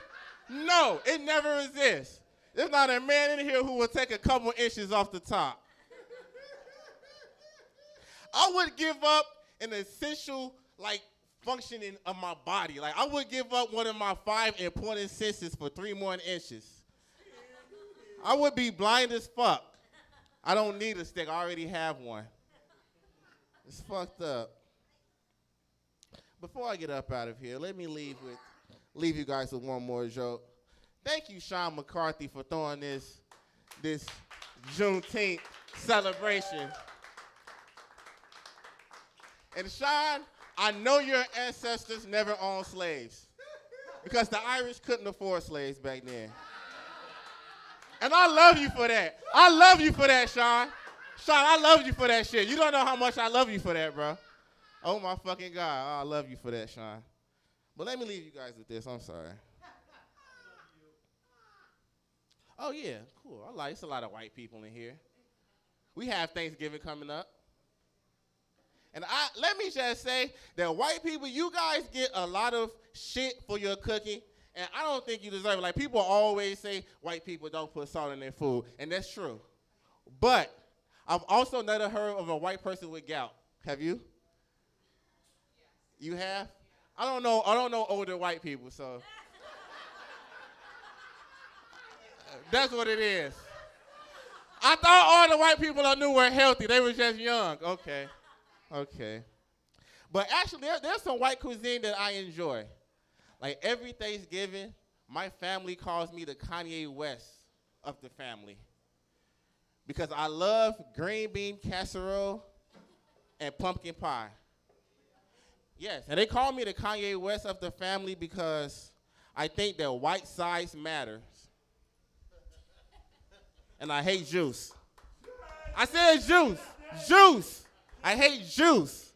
no, it never exists. There's not a man in here who will take a couple inches off the top. I would give up an essential, functioning of my body. I would give up one of my 5 important senses for 3 more inches. I would be blind as fuck. I don't need a stick. I already have one. It's fucked up. Before I get up out of here, let me leave you guys with one more joke. Thank you, Sean McCarthy, for throwing this Juneteenth celebration. And Sean, I know your ancestors never owned slaves because the Irish couldn't afford slaves back then. And I love you for that. I love you for that, Sean. Sean, I love you for that shit. You don't know how much I love you for that, bro. Oh, my fucking God. Oh, I love you for that, Sean. But let me leave you guys with this. I'm sorry. Oh, yeah. Cool. It's a lot of white people in here. We have Thanksgiving coming up. And let me just say that white people, you guys get a lot of shit for your cooking. And I don't think you deserve it. People always say white people don't put salt in their food, and that's true. But I've also never heard of a white person with gout. Have you? You have? I don't know older white people, so that's what it is. I thought all the white people I knew were healthy. They were just young. Okay. But actually, there's some white cuisine that I enjoy. Every Thanksgiving, my family calls me the Kanye West of the family because I love green bean casserole and pumpkin pie. Yes, and they call me the Kanye West of the family because I think that white size matters. And I hate juice. I said juice. Juice. I hate juice.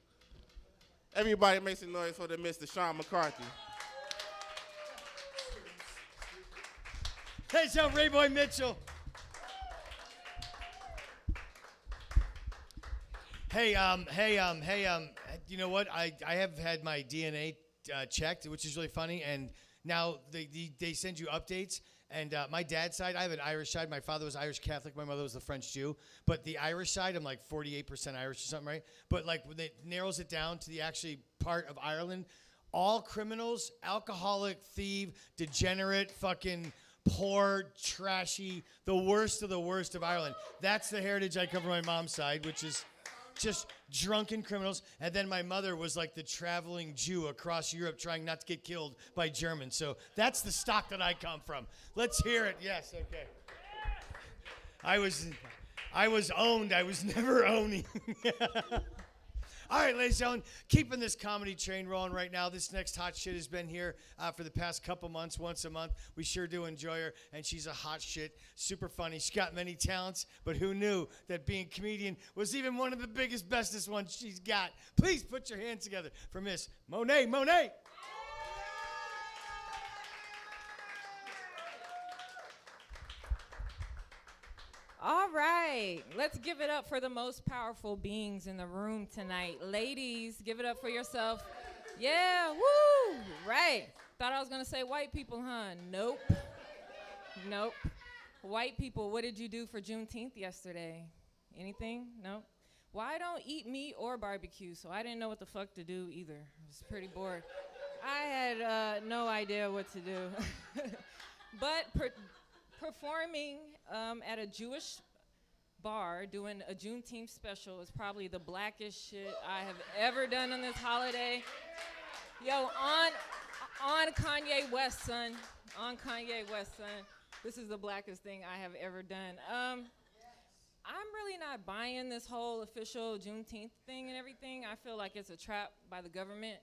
Everybody makes a noise for the Mr. Sean McCarthy. Hey, shout Rayboi Mitchell. Hey, you know what? I have had my DNA checked, which is really funny, and now they send you updates. And my dad's side, I have an Irish side. My father was Irish Catholic. My mother was a French Jew. But the Irish side, I'm 48% Irish or something, right? But when it narrows it down to the actually part of Ireland, all criminals, alcoholic, thief, degenerate, fucking poor, trashy, the worst of Ireland. That's the heritage I come from my mom's side, which is just drunken criminals. And then my mother was like the traveling Jew across Europe trying not to get killed by Germans. So that's the stock that I come from. Let's hear it. Yes, okay. I was owned. I was never owning. All right, ladies and gentlemen, keeping this comedy train rolling right now. This next hot shit has been here for the past couple months, once a month. We sure do enjoy her, and she's a hot shit, super funny. She's got many talents, but who knew that being a comedian was even one of the biggest, bestest ones she's got. Please put your hands together for Miss Monét. Monét! All right, let's give it up for the most powerful beings in the room tonight. Ladies, give it up for yourself. Yeah, woo, right. Thought I was gonna say white people, huh? Nope. Nope. White people, what did you do for Juneteenth yesterday? Anything? Nope. Well, I don't eat meat or barbecue, so I didn't know what the fuck to do either. I was pretty bored. I had no idea what to do. But performing at a Jewish bar doing a Juneteenth special is probably the blackest shit I have ever done on this holiday. Yo, on Kanye West, son. On Kanye West, son. This is the blackest thing I have ever done. I'm really not buying this whole official Juneteenth thing and everything. I feel like it's a trap by the government.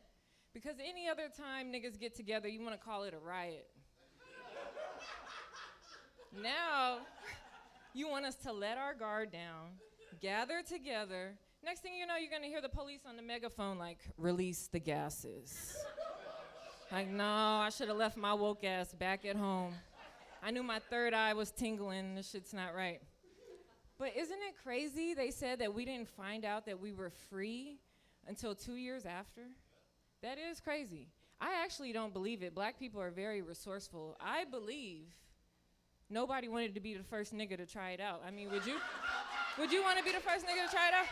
Because any other time niggas get together, you want to call it a riot. Now, you want us to let our guard down, gather together. Next thing you know, you're going to hear the police on the megaphone like, release the gases. Like, no, I should have left my woke ass back at home. I knew my third eye was tingling. This shit's not right. But isn't it crazy? They said that we didn't find out that we were free until 2 years after. That is crazy. I actually don't believe it. Black people are very resourceful. I believe nobody wanted to be the first nigga to try it out. I mean, would you? Would you want to be the first nigga to try it out?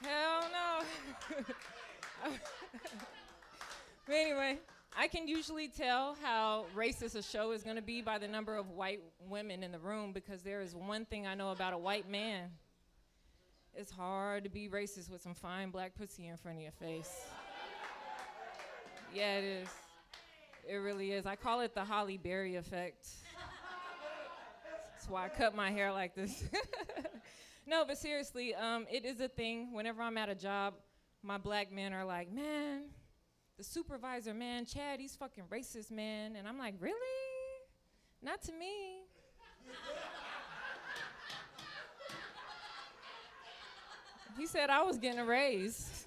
Hell no. But anyway, I can usually tell how racist a show is going to be by the number of white women in the room, because there is one thing I know about a white man. It's hard to be racist with some fine black pussy in front of your face. Yeah, it is. It really is. I call it the Holly Berry effect. That's why I cut my hair like this. No, but seriously, it is a thing. Whenever I'm at a job, my black men are like, man, the supervisor, man, Chad, he's fucking racist, man. And I'm like, really? Not to me. He said I was getting a raise.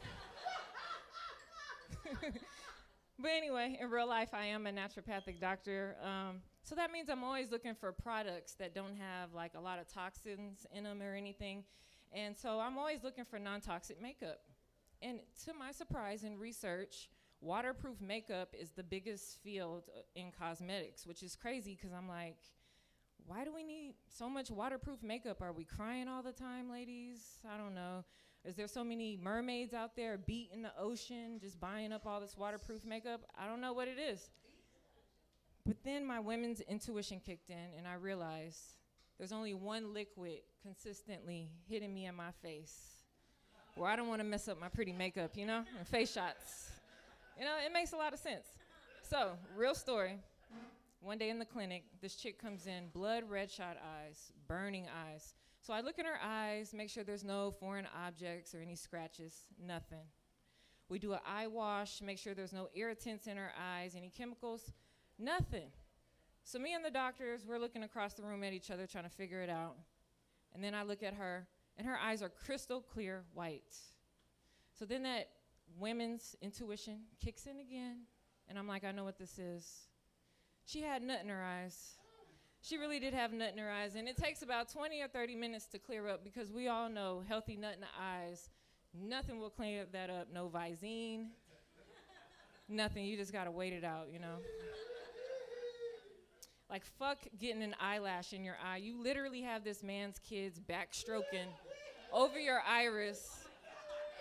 But anyway, in real life, I am a naturopathic doctor. So that means I'm always looking for products that don't have like a lot of toxins in them or anything. And so I'm always looking for non-toxic makeup. And to my surprise in research, waterproof makeup is the biggest field in cosmetics, which is crazy because I'm like, why do we need so much waterproof makeup? Are we crying all the time, ladies? I don't know. Is there so many mermaids out there beating the ocean, just buying up all this waterproof makeup? I don't know what it is. But then my women's intuition kicked in, and I realized there's only one liquid consistently hitting me in my face where I don't want to mess up my pretty makeup, you know, and face shots. You know, it makes a lot of sense. So, real story. One day in the clinic, this chick comes in, blood red shot eyes, burning eyes. So I look in her eyes, make sure there's no foreign objects or any scratches, nothing. We do an eye wash, make sure there's no irritants in her eyes, any chemicals, nothing. So me and the doctors, we're looking across the room at each other trying to figure it out. And then I look at her, and her eyes are crystal clear white. So then that women's intuition kicks in again, and I'm like, I know what this is. She had nut in her eyes. She really did have nut in her eyes, and it takes about 20 or 30 minutes to clear up because we all know healthy nut in the eyes, nothing will clean that up, no Visine, nothing, you just gotta wait it out, you know. Like fuck getting an eyelash in your eye. You literally have this man's kids backstroking over your iris,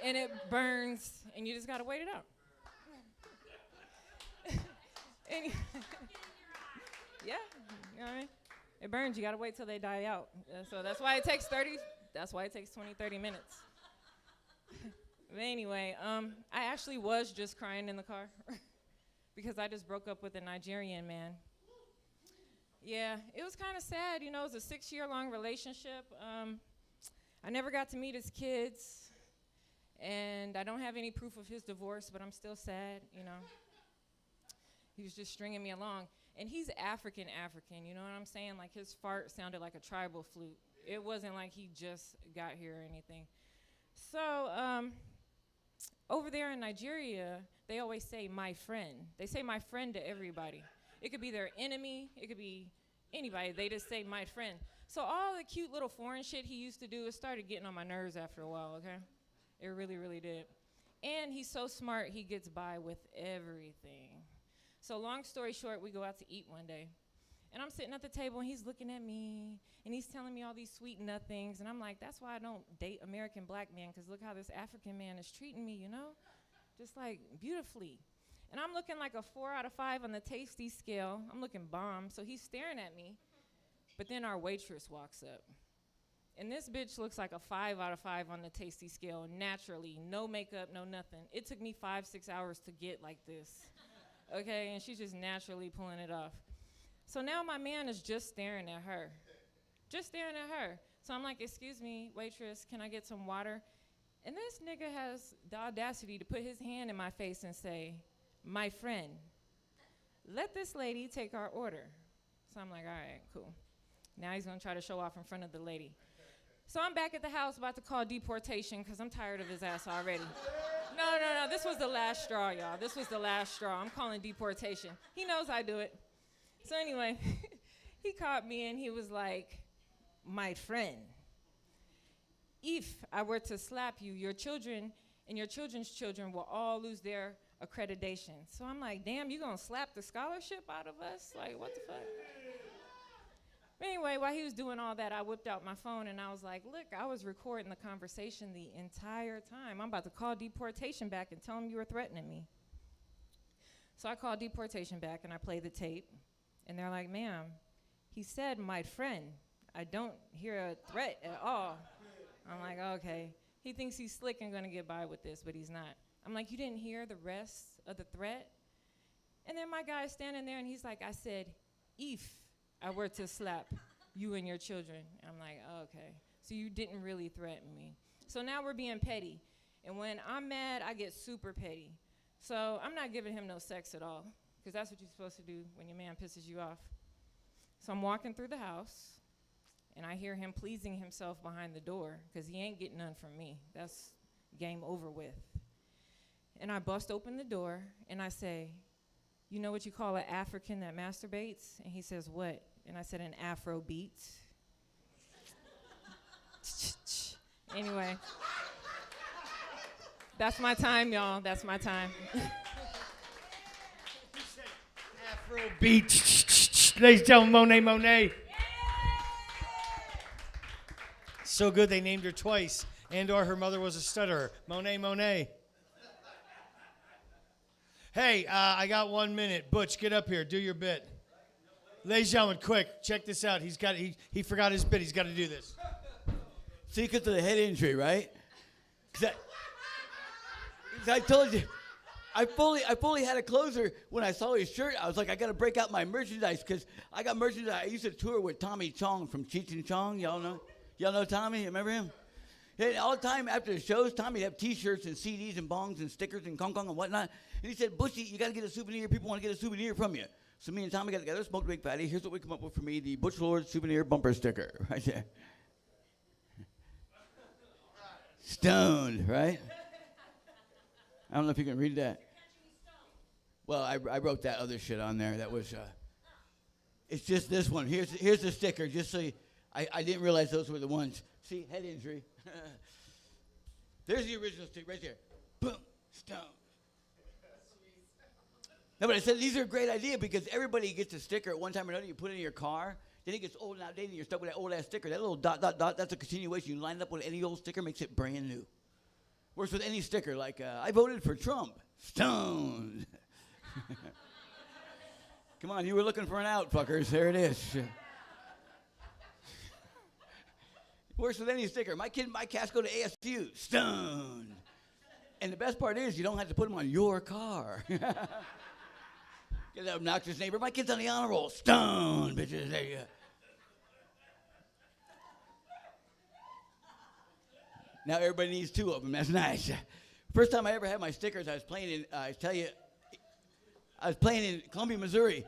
and it burns, and you just gotta wait it out. Yeah, you know what I mean? It burns, you gotta wait till they die out. So that's why it takes 20, 30 minutes. But anyway, I actually was just crying in the car because I just broke up with a Nigerian man. Yeah, it was kind of sad. You know, it was a 6-year-long relationship. I never got to meet his kids, and I don't have any proof of his divorce, but I'm still sad, you know. He was just stringing me along. And he's African, you know what I'm saying? Like, his fart sounded like a tribal flute. It wasn't like he just got here or anything. So, over there in Nigeria, they always say, my friend. They say my friend to everybody. It could be their enemy. It could be anybody. They just say my friend. So all the cute little foreign shit he used to do, it started getting on my nerves after a while, okay? It really, really did. And he's so smart, he gets by with everything. So long story short, we go out to eat one day. And I'm sitting at the table, and he's looking at me, and he's telling me all these sweet nothings. And I'm like, that's why I don't date American black men, because look how this African man is treating me, you know? Just like beautifully. And I'm looking like a 4 out of 5 on the tasty scale. I'm looking bomb. So he's staring at me. But then our waitress walks up. And this bitch looks like a 5 out of 5 on the tasty scale, naturally. No makeup, no nothing. It took me 5-6 hours to get like this. Okay, and she's just naturally pulling it off. So now my man is just staring at her. Just staring at her. So I'm like, excuse me, waitress, can I get some water? And this nigga has the audacity to put his hand in my face and say, my friend, let this lady take our order. So I'm like, all right, cool. Now he's gonna try to show off in front of the lady. So I'm back at the house about to call deportation because I'm tired of his ass already. No, this was the last straw, y'all. This was the last straw. I'm calling deportation. He knows I do it. So anyway, he caught me and he was like, my friend, if I were to slap you, your children and your children's children will all lose their accreditation. So I'm like, damn, you gonna slap the scholarship out of us? Like, what the fuck? Anyway, while he was doing all that, I whipped out my phone and I was like, look, I was recording the conversation the entire time. I'm about to call deportation back and tell him you were threatening me. So I called deportation back and I played the tape. And they're like, ma'am, he said, my friend. I don't hear a threat at all. I'm like, okay. He thinks he's slick and gonna get by with this, but he's not. I'm like, you didn't hear the rest of the threat? And then my guy's standing there and he's like, I said, if I were to slap you and your children. I'm like, oh, okay. So you didn't really threaten me. So now we're being petty. And when I'm mad, I get super petty. So I'm not giving him no sex at all, because that's what you're supposed to do when your man pisses you off. So I'm walking through the house, and I hear him pleasing himself behind the door, because he ain't getting none from me. That's game over with. And I bust open the door, and I say, you know what you call an African that masturbates? And he says, what? And I said, an Afro beat. Anyway, that's my time, y'all. That's my time. Afro beat. Ladies and gentlemen, Monét. So good they named her twice, and or her mother was a stutterer. Monét. Hey, I got 1 minute. Butch, get up here. Do your bit. Ladies and gentlemen, quick. Check this out. He forgot his bit. He's got to do this. See, because of the head injury, right? Because I told you, I fully had a closer when I saw his shirt. I was like, I got to break out my merchandise, because I got merchandise. I used to tour with Tommy Chong from Cheech and Chong. Y'all know Tommy? Remember him? And all the time after the shows, Tommy would have T-shirts and CDs and bongs and stickers and kong and whatnot. And he said, Bushy, you got to get a souvenir. People want to get a souvenir from you. So me and Tommy got together, smoked a big fatty. Here's what we come up with for me, the Butch Lord souvenir bumper sticker right there. Stoned, right? I don't know if you can read that. Well, I wrote that other shit on there. That was, it's just this one. Here's the sticker, just so I didn't realize those were the ones. See, head injury. There's the original stick right there. Boom, stone. No, but I said these are a great idea, because everybody gets a sticker at one time or another. You put it in your car. Then it gets old and outdated, and you're stuck with that old-ass sticker. That little dot, that's a continuation. You line it up with any old sticker, makes it brand new. Works with any sticker, like, I voted for Trump. Stoned. Come on, you were looking for an out, fuckers. There it is. Works with any sticker. My kid, my cats go to ASU. Stoned. And the best part is you don't have to put them on your car. Get that obnoxious neighbor. My kid's on the honor roll. Stone, bitches. There you go. Now everybody needs 2 of them. That's nice. First time I ever had my stickers, I was playing in, I was playing in Columbia, Missouri.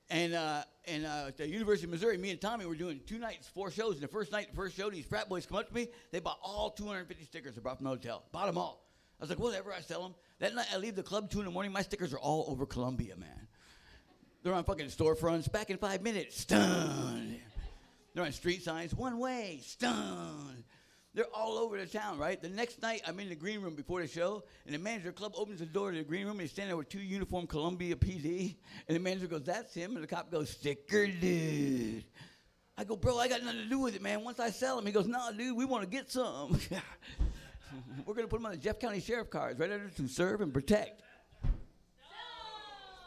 And at the University of Missouri, me and Tommy were doing 2 nights, 4 shows. And the first night, the first show, these frat boys come up to me. They bought all 250 stickers I brought from the hotel. Bought them all. I was like, whatever, I sell them. That night, I leave the club 2 in the morning. My stickers are all over Columbia, man. They're on fucking storefronts. Back in 5 minutes. Stunned. They're on street signs. 1 way. Stunned. They're all over the town, right? The next night, I'm in the green room before the show, and the manager of the club opens the door to the green room, and he's standing there with 2 uniformed Columbia PD, and the manager goes, that's him, and the cop goes, sticker dude. I go, bro, I got nothing to do with it, man. Once I sell them, he goes, nah, dude, we want to get some. We're going to put them on the Jeff County Sheriff cars, right under to serve and protect.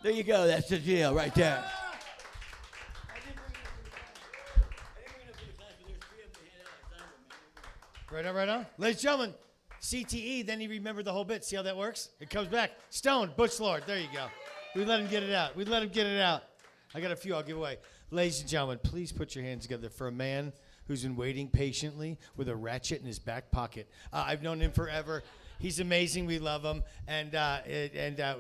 There you go. That's the deal right there. Right on, right on. Ladies and gentlemen, CTE, then he remembered the whole bit. See how that works? It comes back. Stone, Butch Lord. There you go. We let him get it out. I got a few I'll give away. Ladies and gentlemen, please put your hands together for a man who's been waiting patiently with a ratchet in his back pocket. I've known him forever. He's amazing. We love him. And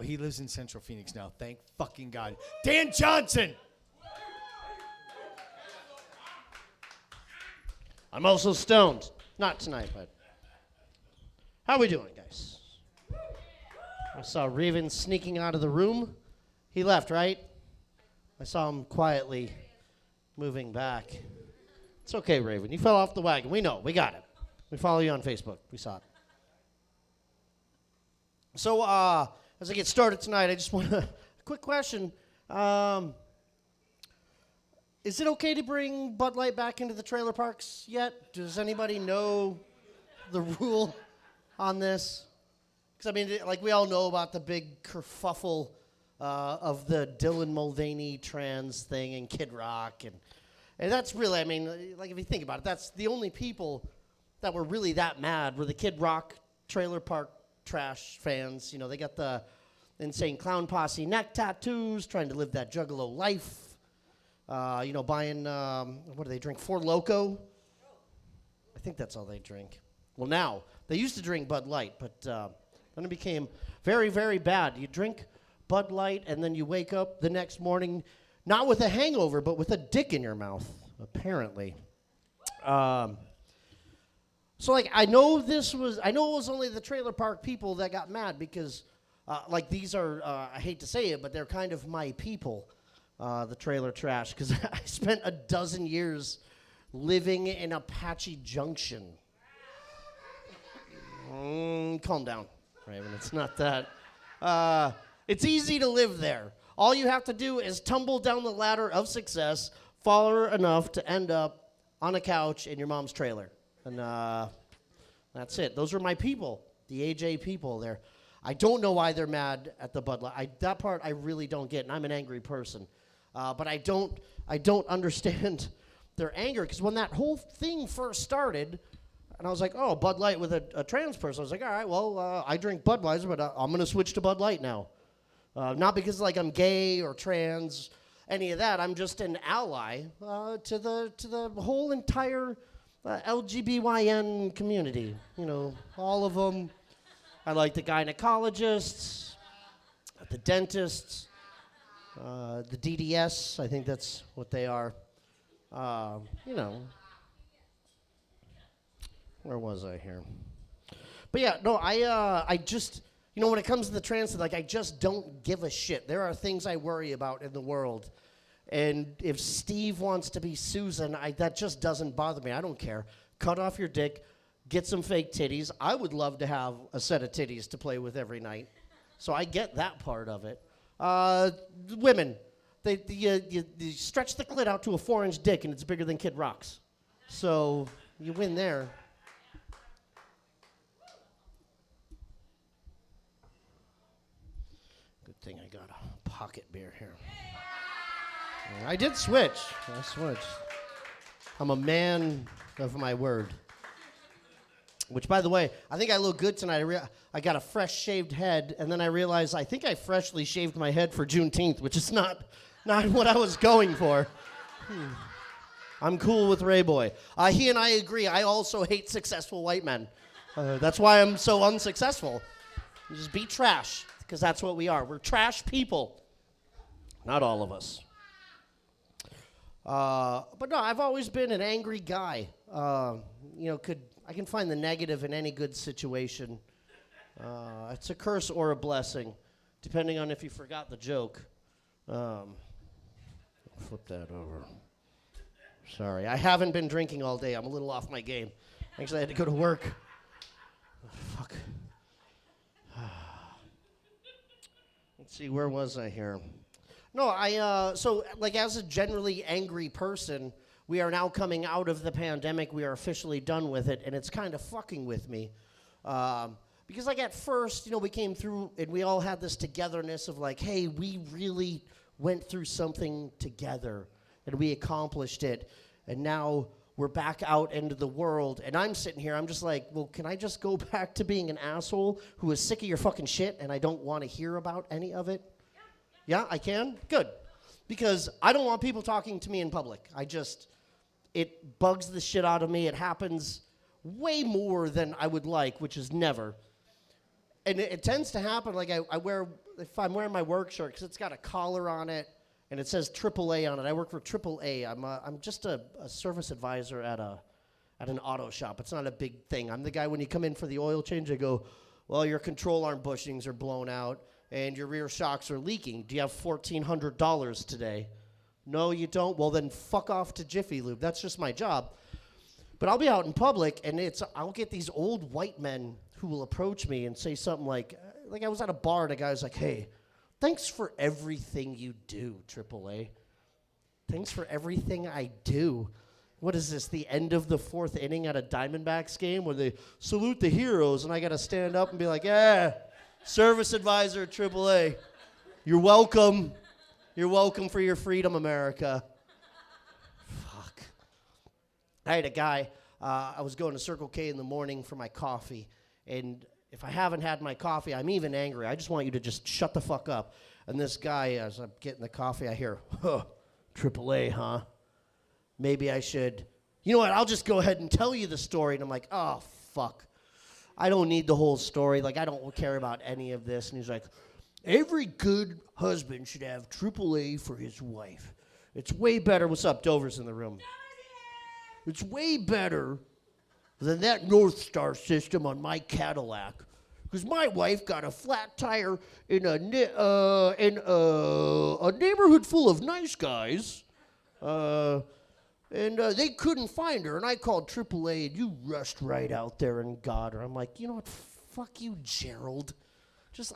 he lives in Central Phoenix now. Thank fucking God. Dan Johnson. I'm also stoned. Not tonight, but how we doing, guys? I saw Raven sneaking out of the room. He left, right? I saw him quietly moving back. It's okay, Raven. You fell off the wagon. We know. We got it. We follow you on Facebook. We saw it. So, as I get started tonight, I just want a quick question. Is it okay to bring Bud Light back into the trailer parks yet? Does anybody know the rule on this? Because, I mean, like, we all know about the big kerfuffle of the Dylan Mulvaney trans thing and Kid Rock. And that's really, I mean, like, if you think about it, that's the only people that were really that mad were the Kid Rock trailer park trash fans. You know, they got the insane clown posse neck tattoos, trying to live that juggalo life. You know, buying, what do they drink? Four Loko? I think that's all they drink. Well, now, they used to drink Bud Light, but then it became very, very bad. You drink Bud Light, and then you wake up the next morning, not with a hangover, but with a dick in your mouth, apparently. So, like, I know it was only the trailer park people that got mad because, like, these are, I hate to say it, but they're kind of my people. The trailer trash, because I spent a dozen years living in Apache Junction. Calm down, Raven. It's not that. It's easy to live there. All you have to do is tumble down the ladder of success, fall enough to end up on a couch in your mom's trailer. And that's it. Those are my people, the AJ people there. I don't know why they're mad at the Bud Light. That part I really don't get, and I'm an angry person. But I don't understand their anger, because when that whole thing first started, and I was like, oh, Bud Light with a trans person, I was like, all right, well, I drink Budweiser, but I'm going to switch to Bud Light now. Not because, like, I'm gay or trans, any of that. I'm just an ally to the whole entire LGBTYN community. You know, all of them. I like the gynecologists, the dentists, the DDS, I think that's what they are. You know. Where was I here? But yeah, no, I just, you know, when it comes to the trans, like, I just don't give a shit. There are things I worry about in the world. And if Steve wants to be Susan, that just doesn't bother me. I don't care. Cut off your dick, get some fake titties. I would love to have a set of titties to play with every night. So I get that part of it. Women, you stretch the clit out to a 4-inch dick, and it's bigger than Kid Rock's. So you win there. Good thing I got a pocket beer here. I did switch. I switched. I'm a man of my word. Which, by the way, I think I look good tonight. I got a fresh shaved head, and then I realized I think I freshly shaved my head for Juneteenth, which is not what I was going for. I'm cool with Rayboi. He and I agree. I also hate successful white men. That's why I'm so unsuccessful. Just be trash, because that's what we are. We're trash people. Not all of us. But no, I've always been an angry guy. I can find the negative in any good situation. It's a curse or a blessing, depending on if you forgot the joke. Flip that over. Sorry, I haven't been drinking all day. I'm a little off my game. Actually, I had to go to work. Fuck. Let's see, where was I here? No, so as a generally angry person, we are now coming out of the pandemic. We are officially done with it, and it's kind of fucking with me. Because at first, we came through, and we all had this togetherness of hey, we really went through something together, and we accomplished it, and now we're back out into the world, and I'm sitting here, I'm just well, can I just go back to being an asshole who is sick of your fucking shit, and I don't want to hear about any of it? Yeah, I can? Good. Because I don't want people talking to me in public. It bugs the shit out of me. It happens way more than I would like, which is never. And it tends to happen, if I'm wearing my work shirt, because it's got a collar on it, and it says AAA on it. I work for AAA. I'm just a service advisor at an auto shop. It's not a big thing. I'm the guy when you come in for the oil change, I go, well, your control arm bushings are blown out, and your rear shocks are leaking. Do you have $1,400 today? No, you don't? Well, then fuck off to Jiffy Lube. That's just my job. But I'll be out in public, and I'll get these old white men who will approach me and say something like I was at a bar, and a guy was like, hey, thanks for everything you do, AAA. Thanks for everything I do. What is this, the end of the fourth inning at a Diamondbacks game where they salute the heroes, and I got to stand up and be like, yeah, service advisor at AAA. You're welcome. You're welcome for your freedom, America. Fuck. I had a guy, I was going to Circle K in the morning for my coffee, and if I haven't had my coffee, I'm even angry. I just want you to just shut the fuck up. And this guy, as I'm getting the coffee, I hear, AAA, huh? Maybe I should, you know what, I'll just go ahead and tell you the story. And I'm like, oh, fuck. I don't need the whole story. I don't care about any of this. And he's like, every good husband should have AAA for his wife. It's way better. What's up? Dover's in the room. It's way better than that North Star system on my Cadillac. Because my wife got a flat tire in a neighborhood full of nice guys. And they couldn't find her. And I called AAA, and you rushed right out there and got her. I'm like, you know what? Fuck you, Gerald.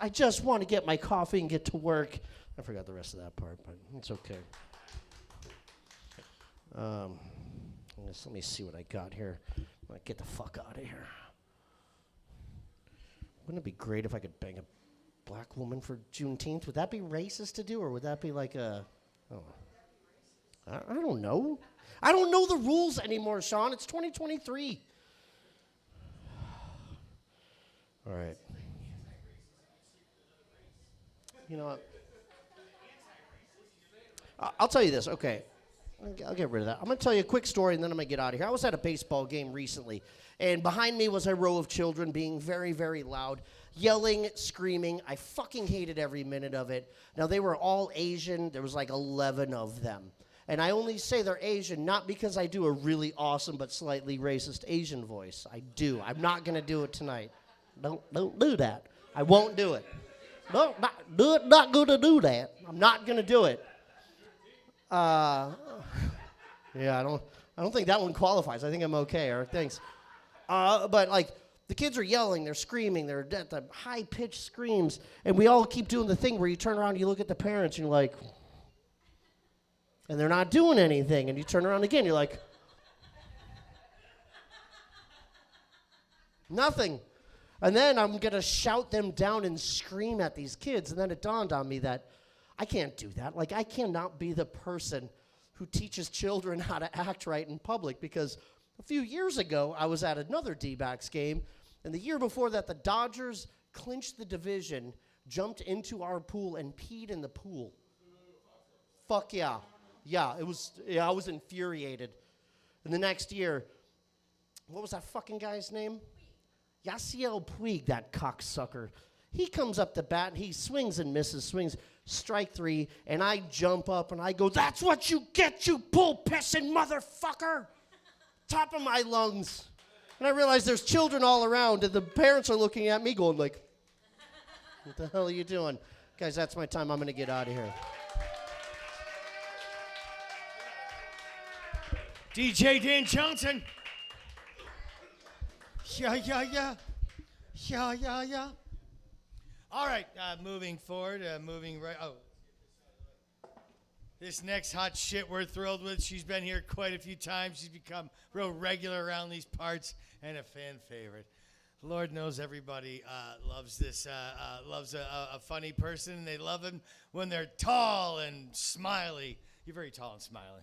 I just want to get my coffee and get to work. I forgot the rest of that part, but it's okay. Let me see what I got here. Get the fuck out of here. Wouldn't it be great if I could bang a black woman for Juneteenth? Would that be racist to do, or would that be I don't know. I don't know the rules anymore, Sean. It's 2023. All right. You know what? I'll tell you this. Okay. I'll get rid of that. I'm going to tell you a quick story, and then I'm going to get out of here. I was at a baseball game recently, and behind me was a row of children being very, very loud, yelling, screaming. I fucking hated every minute of it. Now, they were all Asian. There was 11 of them. And I only say they're Asian not because I do a really awesome but slightly racist Asian voice. I do. I'm not going to do it tonight. Don't do that. I won't do it. Not going to do that. I'm not going to do it. Yeah, I don't think that one qualifies. I think I'm okay. All right, thanks. But the kids are yelling, they're screaming, they're at the high-pitched screams, and we all keep doing the thing where you turn around and you look at the parents and you're like, and they're not doing anything, and you turn around again, you're like, nothing. And then I'm going to shout them down and scream at these kids, and then it dawned on me that I can't do that. I cannot be the person who teaches children how to act right in public, because A few years ago, I was at another D-backs game, and the year before that, the Dodgers clinched the division, jumped into our pool, and peed in the pool. Fuck yeah. Yeah, I was infuriated. And the next year, what was that fucking guy's name? Yasiel Puig, that cocksucker. He comes up to bat, and he swings and misses, swings, strike 3, and I jump up, and I go, "That's what you get, you bull-pissing motherfucker!" Top of my lungs. And I realize there's children all around, and the parents are looking at me going like, "What the hell are you doing?" Guys, that's my time. I'm going to get out of here. DJ Dan Johnson. Yeah. All right, moving forward, moving right. Oh, this next hot shit we're thrilled with. She's been here quite a few times. She's become real regular around these parts and a fan favorite. Lord knows everybody loves this, loves a funny person. They love him when they're tall and smiley. You're very tall and smiley.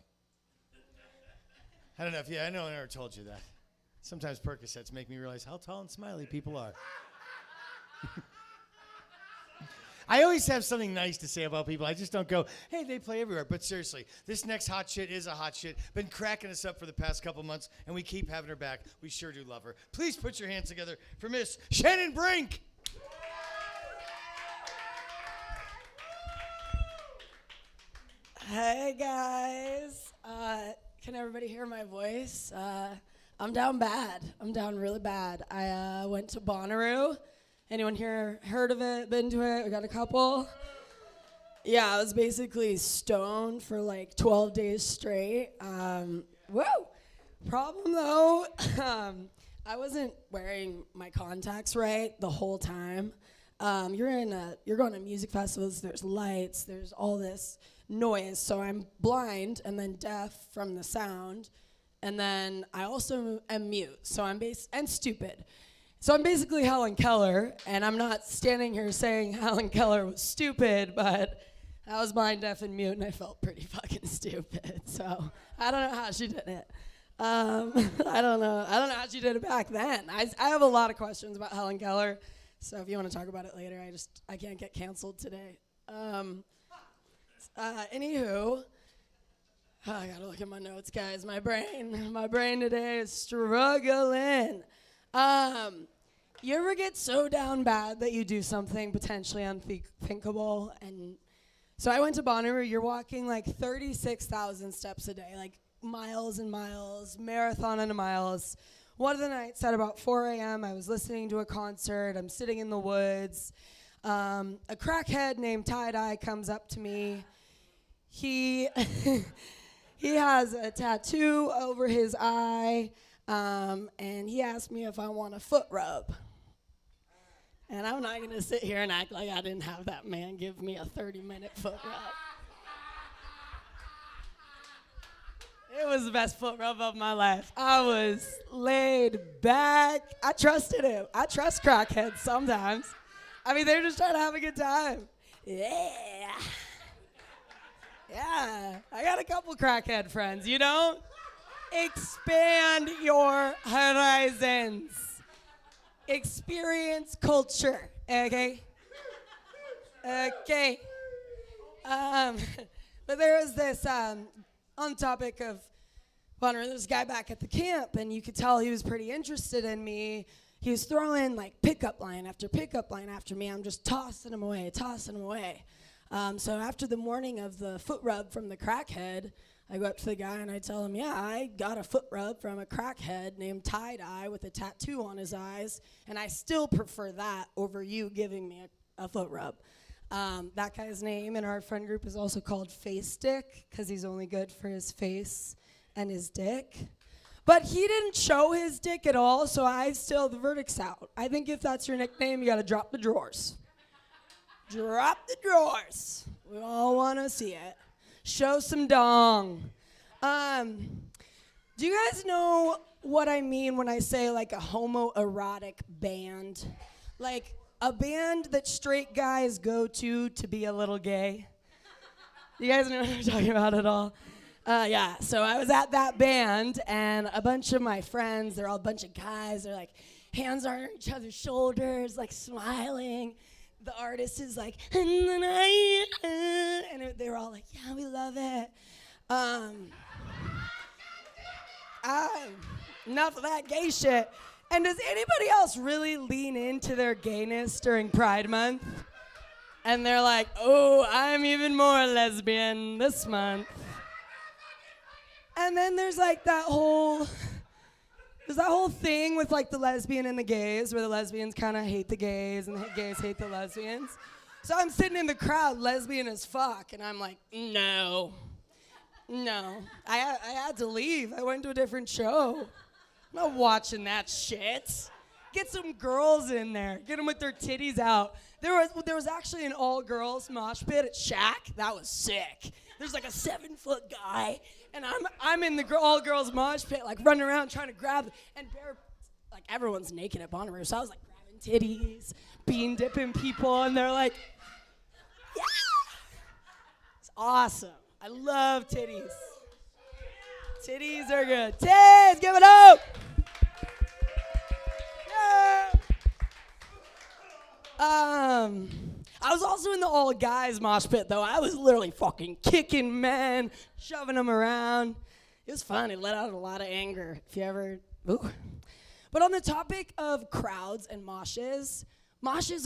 I don't know if I know I never told you that. Sometimes Percocets make me realize how tall and smiley people are. I always have something nice to say about people. I just don't go, "Hey, they play everywhere." But seriously, this next hot shit is a hot shit. Been cracking us up for the past couple months, and we keep having her back. We sure do love her. Please put your hands together for Miss Shannon Brink. Hey, guys. Can everybody hear my voice? I'm down bad. I'm down really bad. I went to Bonnaroo. Anyone here heard of it, been to it? We got a couple. Yeah, I was basically stoned for like 12 days straight. Whoa! Problem though, I wasn't wearing my contacts right the whole time. You're going to music festivals, there's lights, there's all this noise, so I'm blind and then deaf from the sound, and then I also am mute, so and stupid. So I'm basically Helen Keller, and I'm not standing here saying Helen Keller was stupid, but I was blind, deaf, and mute, and I felt pretty fucking stupid. So I don't know how she did it. I don't know how she did it back then. I have a lot of questions about Helen Keller, so if you want to talk about it later, I can't get canceled today. Anywho, I gotta look at my notes, guys. My brain today is struggling. You ever get so down bad that you do something potentially unthinkable? And so I went to Bonnaroo. You're walking like 36,000 steps a day, like miles and miles, marathon and miles. One of the nights at about 4 a.m., I was listening to a concert. I'm sitting in the woods. A crackhead named Tie-Dye comes up to me. He has a tattoo over his eye. And he asked me if I want a foot rub. And I'm not going to sit here and act like I didn't have that man give me a 30-minute foot rub. It was the best foot rub of my life. I was laid back. I trusted him. I trust crackheads sometimes. I mean, they're just trying to have a good time. Yeah. Yeah. I got a couple crackhead friends, you know? Expand your horizons. Experience culture, okay? Okay. But there was this, on the topic of Bonner, this guy back at the camp, and you could tell he was pretty interested in me. He was throwing like pickup line after pickup line after me. I'm just tossing him away. So after the morning of the foot rub from the crackhead, I go up to the guy and I tell him, yeah, I got a foot rub from a crackhead named Tie-Dye with a tattoo on his eyes, and I still prefer that over you giving me a foot rub. That guy's name in our friend group is also called Face Dick, because he's only good for his face and his dick. But he didn't show his dick at all, so the verdict's out. I think if that's your nickname, you gotta drop the drawers. Drop the drawers. We all wanna see it. Show some dong. Do you guys know what I mean when I say like a homoerotic band? Like a band that straight guys go to be a little gay? You guys know what I'm talking about at all? Yeah, so I was at that band, and a bunch of my friends, they're all a bunch of guys, they're like, hands are on each other's shoulders, like smiling. The artist is like, and they were all like, yeah, we love it. Enough of that gay shit. And does anybody else really lean into their gayness during Pride Month? And they're like, oh, I'm even more lesbian this month. And then there's like that whole thing with like the lesbian and the gays, where the lesbians kind of hate the gays and the gays hate the lesbians. So I'm sitting in the crowd, lesbian as fuck, and I'm like, no. I had to leave. I went to a different show. I'm not watching that shit. Get some girls in there. Get them with their titties out. There was actually an all-girls mosh pit at Shack. That was sick. There's like a 7-foot guy, and I'm in the all-girls mosh pit, like running around trying to grab, and like everyone's naked at Bonnaroo, so I was like grabbing titties, bean dipping people, and they're like, yeah, it's awesome. I love titties. Titties are good. Titties, give it up. I was also in the all guys mosh pit though. I was literally fucking kicking men, shoving them around. It was fun. It let out a lot of anger. If you ever, ooh. But on the topic of crowds and moshes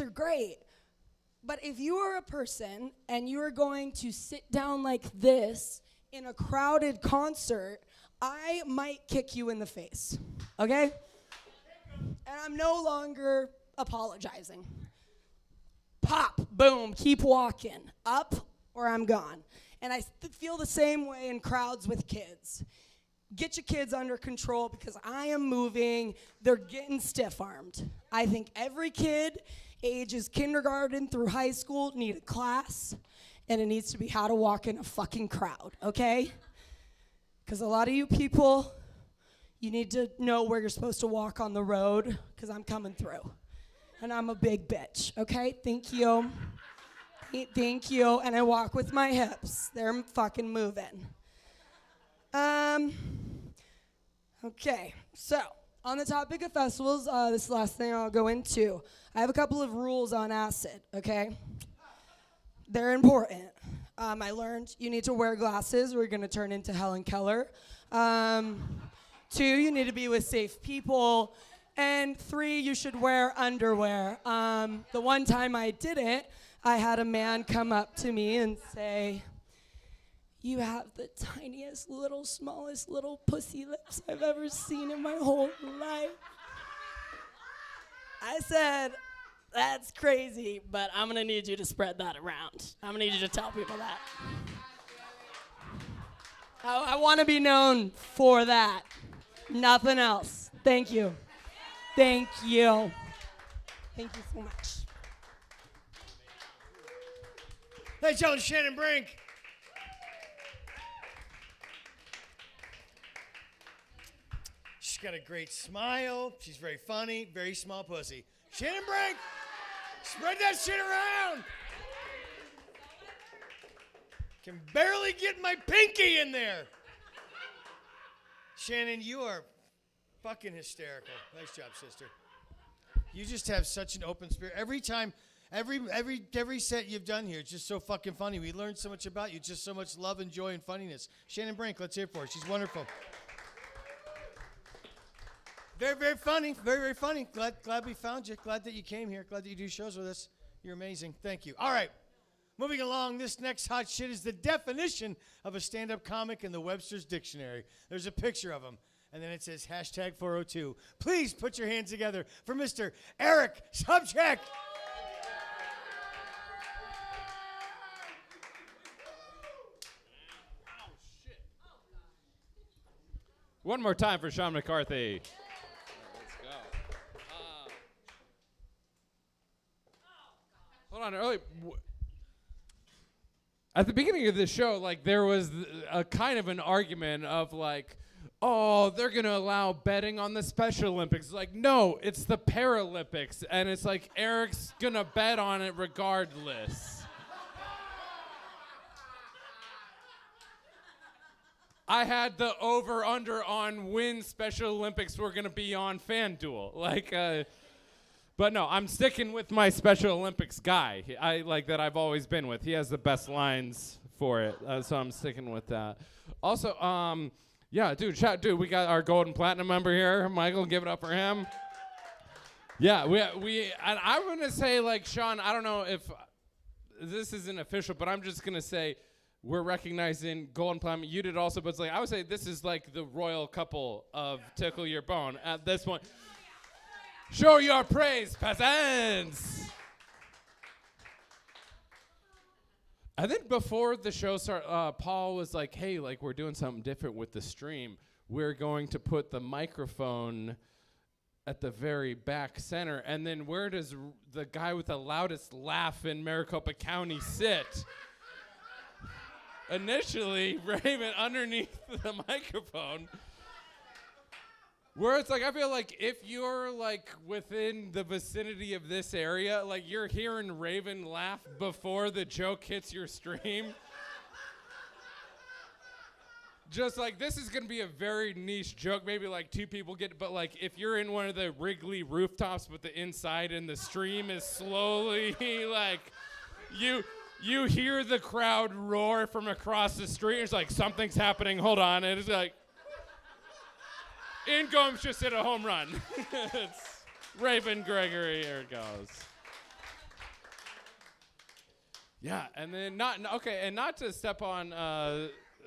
are great. But if you are a person and you are going to sit down like this in a crowded concert, I might kick you in the face, okay? And I'm no longer apologizing. Pop, boom, keep walking, up or I'm gone. And I feel the same way in crowds with kids. Get your kids under control because I am moving. They're getting stiff-armed. I think every kid ages kindergarten through high school need a class, and it needs to be how to walk in a fucking crowd, okay? Because a lot of you people, you need to know where you're supposed to walk on the road because I'm coming through. And I'm a big bitch, okay? Thank you. Thank you. And I walk with my hips. They're fucking moving. Okay, so on the topic of festivals, this is the last thing I'll go into. I have a couple of rules on acid, okay? They're important. I learned you need to wear glasses or you're going to turn into Helen Keller. 2, you need to be with safe people. And 3, you should wear underwear. The one time I didn't, I had a man come up to me and say, you have the tiniest, little, smallest, little pussy lips I've ever seen in my whole life. I said, that's crazy, but I'm gonna need you to spread that around. I'm gonna need you to tell people that. I wanna be known for that. Nothing else. Thank you. Thank you. Thank you so much. Ladies and gentlemen, Shannon Brink. She's got a great smile. She's very funny, very small pussy. Shannon Brink, spread that shit around. Can barely get my pinky in there. Shannon, you are fucking hysterical. Nice job, sister. You just have such an open spirit. Every time, every set you've done here, it's just so fucking funny. We learned so much about you, just so much love and joy and funniness. Shannon Brink, let's hear it for her. She's wonderful. Very, very funny. Very, very funny. Glad we found you. Glad that you came here. Glad that you do shows with us. You're amazing. Thank you. All right. Moving along, this next hot shit is the definition of a stand-up comic in the Webster's Dictionary. There's a picture of him, and then it says hashtag 402. Please put your hands together for Mr. Eric Sobczak. One more time for Sean McCarthy. Let's go. Hold on. At the beginning of this show, like, there was a kind of an argument of like, oh, they're going to allow betting on the Special Olympics. Like, no, it's the Paralympics. And it's like, Eric's going to bet on it regardless. I had the over/under on when Special Olympics were gonna be on FanDuel. But no, I'm sticking with my Special Olympics guy. I like that I've always been with. He has the best lines for it, so I'm sticking with that. Also, yeah, dude, we got our gold and platinum member here. Michael, give it up for him. Yeah, and I'm gonna say, like, Sean, I don't know if this isn't official, but I'm just gonna say we're recognizing gold and platinum. You did also, but it's like I would say this is like the royal couple of Tickle Your Bone at this point. Show your praise, peasants! And then before the show started, Paul was like, hey, like, we're doing something different with the stream. We're going to put the microphone at the very back center. And then where does the guy with the loudest laugh in Maricopa County sit? Initially, Raven underneath the microphone. Where it's like, I feel like if you're like within the vicinity of this area, like you're hearing Raven laugh before the joke hits your stream. Just like, this is gonna be a very niche joke, maybe like 2 people get it, but like if you're in one of the Wrigley rooftops but the inside and the stream is slowly like, you hear the crowd roar from across the street, it's like something's happening, hold on, and it's like, in Gomes just hit a home run. It's Raven Gregory, here it goes. Yeah, and then not to step on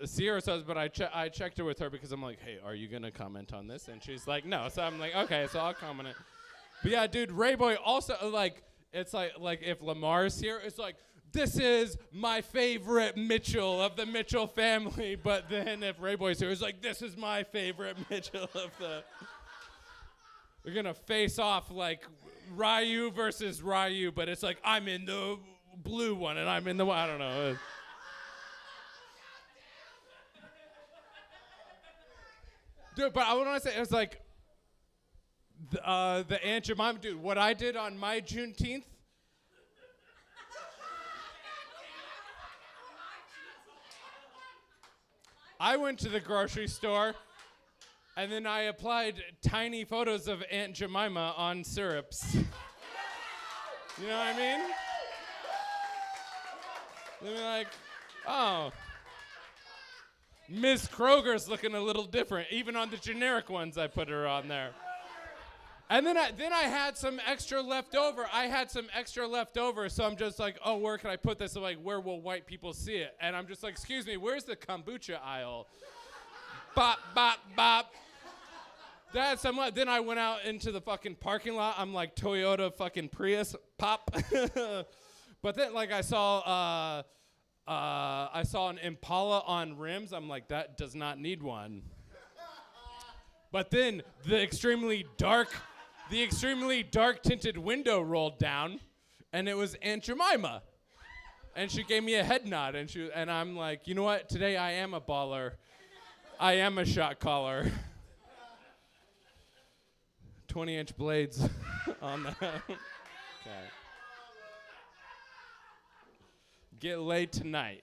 Cierra's husband, but I checked her with her because I'm like, hey, are you gonna comment on this? And she's like, no. So I'm like, okay, so I'll comment it. But yeah, dude, Rayboi also like, it's like if Lamar's here, it's like, this is my favorite Mitchell of the Mitchell family. But then if Rayboi's here, it's like, this is my favorite Mitchell of the. We're gonna face off like Ryu versus Ryu, but it's like I'm in the blue one and I'm in the I don't know. Dude, but I want to say it's like the Aunt Jemima, dude. What I did on my Juneteenth. I went to the grocery store, and then I applied tiny photos of Aunt Jemima on syrups. You know what I mean? They're like, oh, Miss Kroger's looking a little different. Even on the generic ones, I put her on there. And then I had some extra left over. So I'm just like, oh, where can I put this? So like, where will white people see it? And I'm just like, excuse me, where's the kombucha aisle? Bop, bop, bop. Then I went out into the fucking parking lot. I'm like, Toyota fucking Prius, pop. But then like I saw an Impala on rims. I'm like, that does not need one. But then the extremely dark tinted window rolled down, and it was Aunt Jemima. And she gave me a head nod, and I'm like, you know what? Today I am a baller. I am a shot caller. 20-inch blades on the. Okay. Get laid tonight.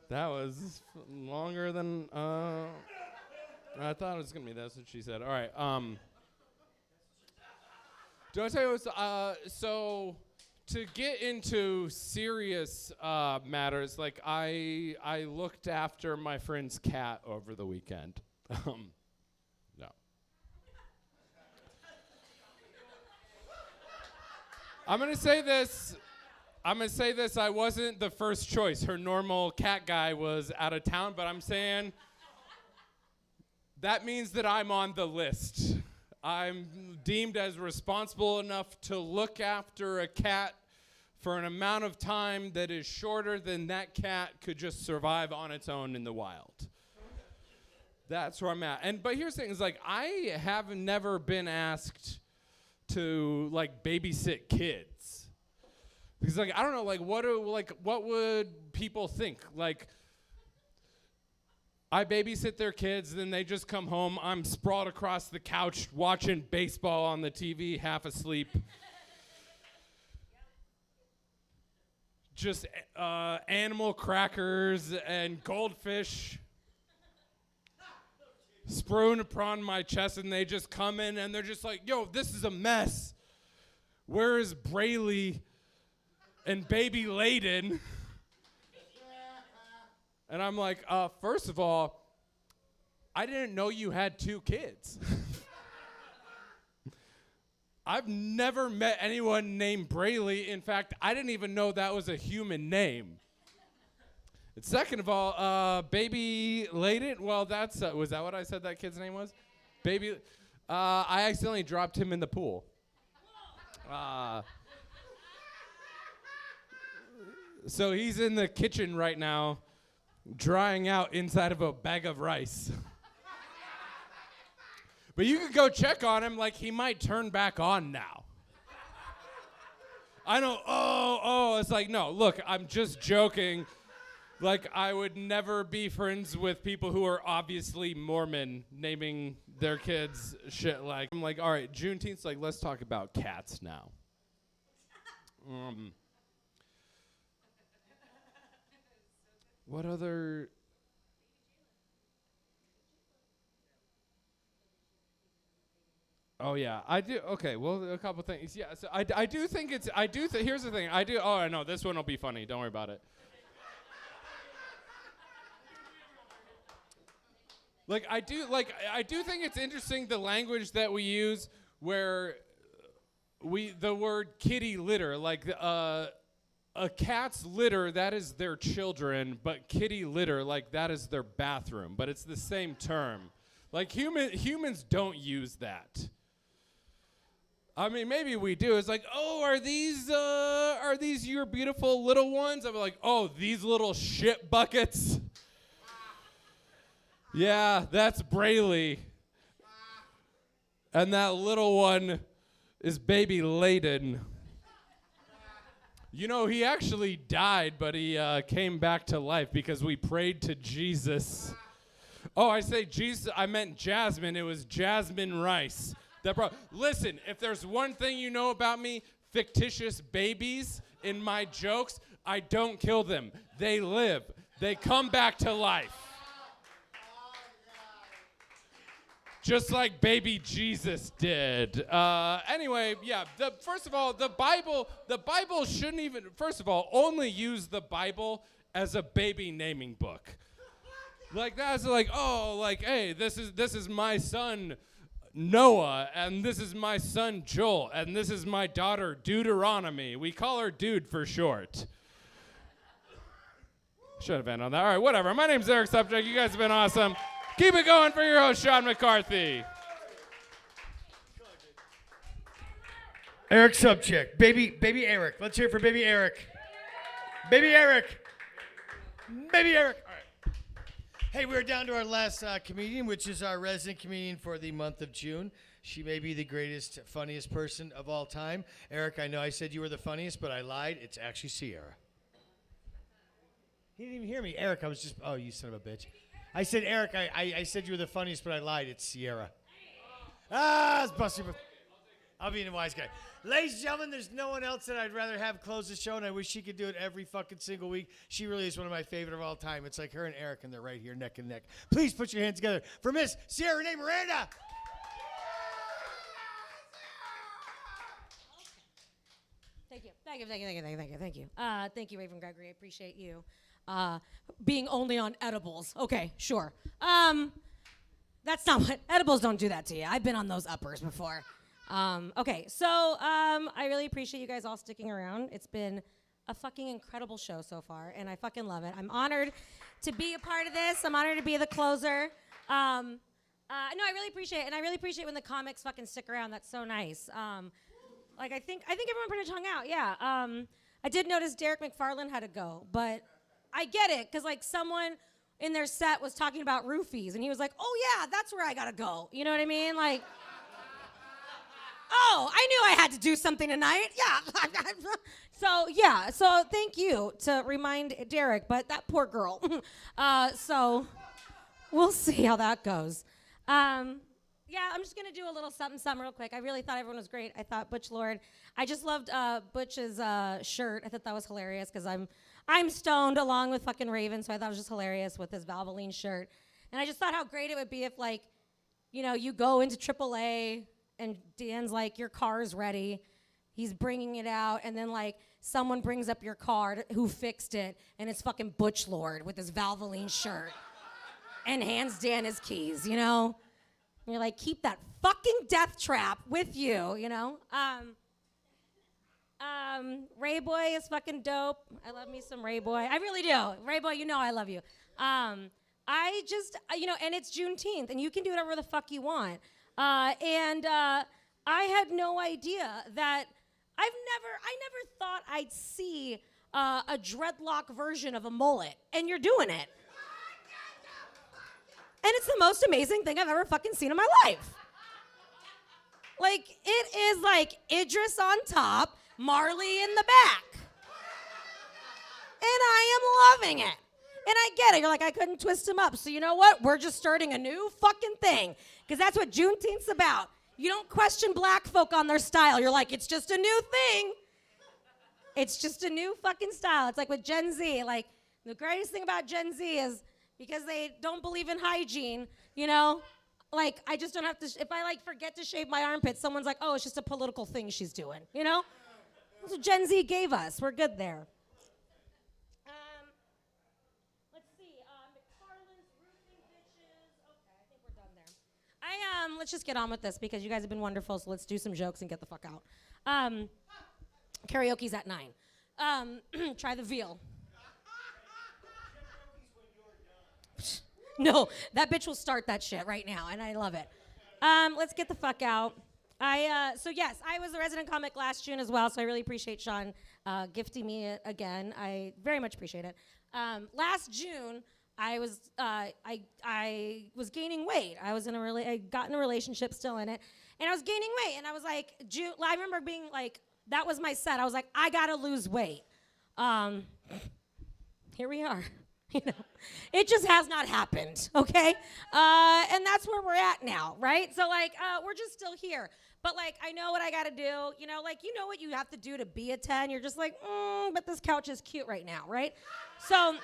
That was longer than I thought it was gonna be. That's what she said. All right. Do I tell you what's so to get into serious matters? Like I looked after my friend's cat over the weekend. No. I'm gonna say this. I wasn't the first choice. Her normal cat guy was out of town, but I'm saying that means that I'm on the list. I'm deemed as responsible enough to look after a cat for an amount of time that is shorter than that cat could just survive on its own in the wild. That's where I'm at. But here's the thing, is like I have never been asked to like babysit kids. Because like I don't know, like what would people think? Like I babysit their kids, then they just come home. I'm sprawled across the couch watching baseball on the TV, half asleep. Just animal crackers and goldfish strewn upon my chest, and they just come in and they're just like, yo, this is a mess. Where is Braley and baby Layden? And I'm like, first of all, I didn't know you had 2 kids. I've never met anyone named Braley. In fact, I didn't even know that was a human name. And second of all, baby Layden, well, that's, was that what I said that kid's name was? Baby, I accidentally dropped him in the pool. So he's in the kitchen right now, drying out inside of a bag of rice. But you could go check on him, like he might turn back on now. I know, it's like, no, look, I'm just joking. Like, I would never be friends with people who are obviously Mormon naming their kids shit like. I'm like, all right, Juneteenth's like, let's talk about cats now. What other... Oh yeah, I do. Okay, well, a couple things. Yeah, so I do think it's. Here's the thing. Oh, I know this one will be funny. Don't worry about it. I do think it's interesting the language that we use where the word kitty litter, like a cat's litter, that is their children, but kitty litter, like that is their bathroom, but it's the same term. Like humans don't use that. I mean, maybe we do. It's like, oh, are these your beautiful little ones? I'm like, oh, these little shit buckets. Yeah, that's Braley. And that little one is baby Layden. You know, he actually died, but he came back to life because we prayed to Jesus. Oh, I say Jesus, I meant Jasmine. It was Jasmine Rice. Listen, if there's one thing you know about me, fictitious babies in my jokes, I don't kill them. They live. They come back to life. Just like baby Jesus did. Anyway, yeah, first of all, the Bible shouldn't even, first of all, only use the Bible as a baby naming book. Like that's like, oh, like, hey, this is my son Noah, and this is my son Joel, and this is my daughter Deuteronomy. We call her Dude for short. Should have been on that. All right, whatever. My name's Eric Sobczak. You guys have been awesome. Keep it going for your host, Sean McCarthy. Eric Sobczak, baby Eric. Let's hear it for baby Eric. Baby Eric. Baby Eric. All right. Hey, we're down to our last comedian, which is our resident comedian for the month of June. She may be the greatest, funniest person of all time. Eric, I know I said you were the funniest, but I lied. It's actually Cierra. He didn't even hear me. Eric, I was just, oh, you son of a bitch. I said, Eric, I said you were the funniest, but I lied. It's Cierra. It's busted. I'll be the wise guy. Ladies and gentlemen, there's no one else that I'd rather have close the show, and I wish she could do it every fucking single week. She really is one of my favorite of all time. It's like her and Eric, and they're right here neck and neck. Please put your hands together for Miss Sierra Renee Miranda. Thank you. Thank you, Raven Gregory. I appreciate you being only on edibles. Okay, sure. That's not what, edibles don't do that to you. I've been on those uppers before. Okay, so I really appreciate you guys all sticking around. It's been a fucking incredible show so far, and I fucking love it. I'm honored to be a part of this. I'm honored to be the closer. No, I really appreciate it, and I really appreciate when the comics fucking stick around. That's so nice. Like I think everyone pretty much hung out. Yeah. I did notice Derek McFarland had to go, but I get it, because like someone in their set was talking about roofies, and he was like, "Oh yeah, that's where I gotta go." You know what I mean? Like. Oh, I knew I had to do something tonight. Yeah. So thank you to remind Derek, but that poor girl. So We'll see how that goes. Yeah, I'm just gonna do a little something real quick. I really thought everyone was great. I thought Butch Lord. I just loved Butch's shirt. I thought that was hilarious because I'm stoned along with fucking Raven, so I thought it was just hilarious with his Valvoline shirt. And I just thought how great it would be if, like, you know, you go into AAA and Dan's like, your car's ready. He's bringing it out, and then like someone brings up your car who fixed it, and it's fucking Butch Lord with his Valvoline shirt, and hands Dan his keys. You know. And you're like, keep that fucking death trap with you, you know? Rayboi is fucking dope. I love me some Rayboi. I really do. Rayboi, you know I love you. I just, you know, and it's Juneteenth, and you can do whatever the fuck you want. I had no idea that I never thought I'd see a dreadlock version of a mullet, and you're doing it. And it's the most amazing thing I've ever fucking seen in my life. Like, it is like Idris on top, Marley in the back. And I am loving it. And I get it. You're like, I couldn't twist him up. So you know what? We're just starting a new fucking thing. Because that's what Juneteenth's about. You don't question black folk on their style. You're like, it's just a new thing. It's just a new fucking style. It's like with Gen Z. Like, the greatest thing about Gen Z is because they don't believe in hygiene, you know? Like, I just don't have to, if I, like, forget to shave my armpits, someone's like, oh, it's just a political thing she's doing, you know? That's what Gen Z gave us. We're good there. Let's see, McFarland's roofing bitches. Okay, I think we're done there. Let's just get on with this because you guys have been wonderful, so let's do some jokes and get the fuck out. Karaoke's at 9. Try the veal. No, that bitch will start that shit right now, and I love it. Let's get the fuck out. So yes, I was the resident comic last June as well, so I really appreciate Sean gifting me it again. I very much appreciate it. Last June, I was gaining weight. I got in a relationship, still in it, and I was gaining weight, and I was like, I remember being like, that was my set. I was like, I gotta lose weight. Here we are. You know, it just has not happened, okay? And that's where we're at now, right? So, like, we're just still here. But, like, I know what I got to do. You know, like, you know what you have to do to be a 10. You're just like, but this couch is cute right now, right? So,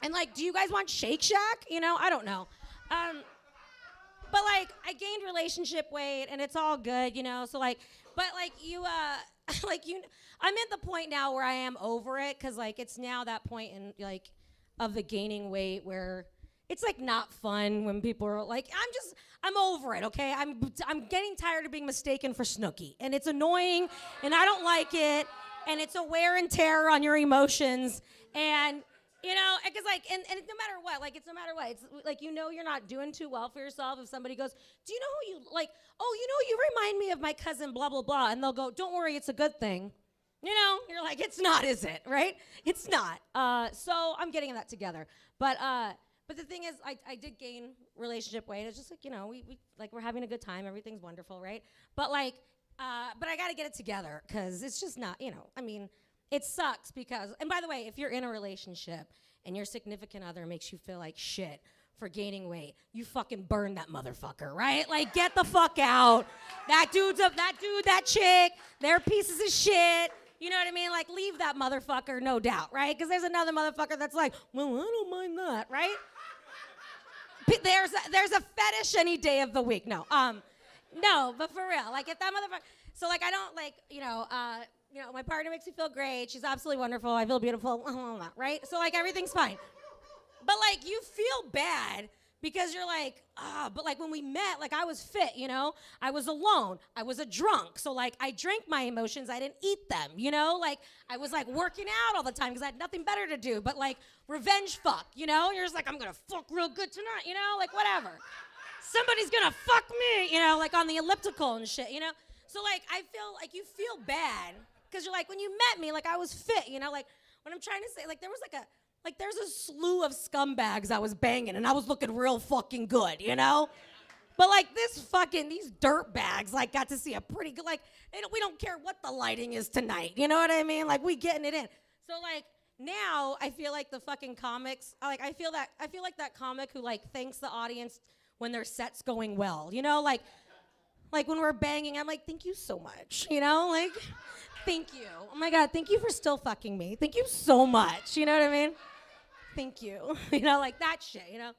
and, like, do you guys want Shake Shack? You know, I don't know. But, like, I gained relationship weight, and it's all good, you know? So, like, but, like, I'm at the point now where I am over it because, like, it's now that point in, like, of the gaining weight where it's, like, not fun when people are, like, I'm over it, okay? I'm getting tired of being mistaken for Snooki, and it's annoying, and I don't like it, and it's a wear and tear on your emotions, and, you know, because, like, and no matter what, like, it's no matter what. It's, like, you know you're not doing too well for yourself if somebody goes, do you know who you, like, oh, you know, you remind me of my cousin, blah, blah, blah, and they'll go, don't worry, it's a good thing. You know, you're like, it's not, is it, right? It's not. So I'm getting that together. But the thing is, I did gain relationship weight. It's just like, you know, we like, we're having a good time. Everything's wonderful, right? But, like, but I got to get it together because it's just not, you know, I mean, it sucks because, and by the way, if you're in a relationship and your significant other makes you feel like shit for gaining weight, you fucking burn that motherfucker, right? Like, get the fuck out. That dude, that chick, they're pieces of shit. You know what I mean? Like, leave that motherfucker, no doubt, right? Because there's another motherfucker that's like, well, I don't mind that, right? There's a fetish any day of the week. No, but for real, like, if that motherfucker, so, like, I don't, like, you know, my partner makes me feel great. She's absolutely wonderful. I feel beautiful, right? So, like, everything's fine. But, like, you feel bad because you're like, but, like, when we met, like, I was fit, you know? I was alone. I was a drunk. So, like, I drank my emotions. I didn't eat them, you know? Like, I was, like, working out all the time because I had nothing better to do but, like, revenge fuck, you know? You're just like, I'm going to fuck real good tonight, you know? Like, whatever. Somebody's going to fuck me, you know, like, on the elliptical and shit, you know? So, like, I feel like you feel bad because you're like, when you met me, like, I was fit, you know? Like, what I'm trying to say, like, there was, like, there's a slew of scumbags I was banging, and I was looking real fucking good, you know? But, like, these dirt bags, like, got to see a pretty good, like, we don't care what the lighting is tonight, you know what I mean? Like, we getting it in. So, like, now I feel like the fucking comics, I feel like that comic who like thanks the audience when their set's going well, you know, like when we're banging, I'm like, thank you so much, you know, like, thank you. Oh my God, thank you for still fucking me. Thank you so much, you know what I mean? Thank you, you know, like that shit, you know?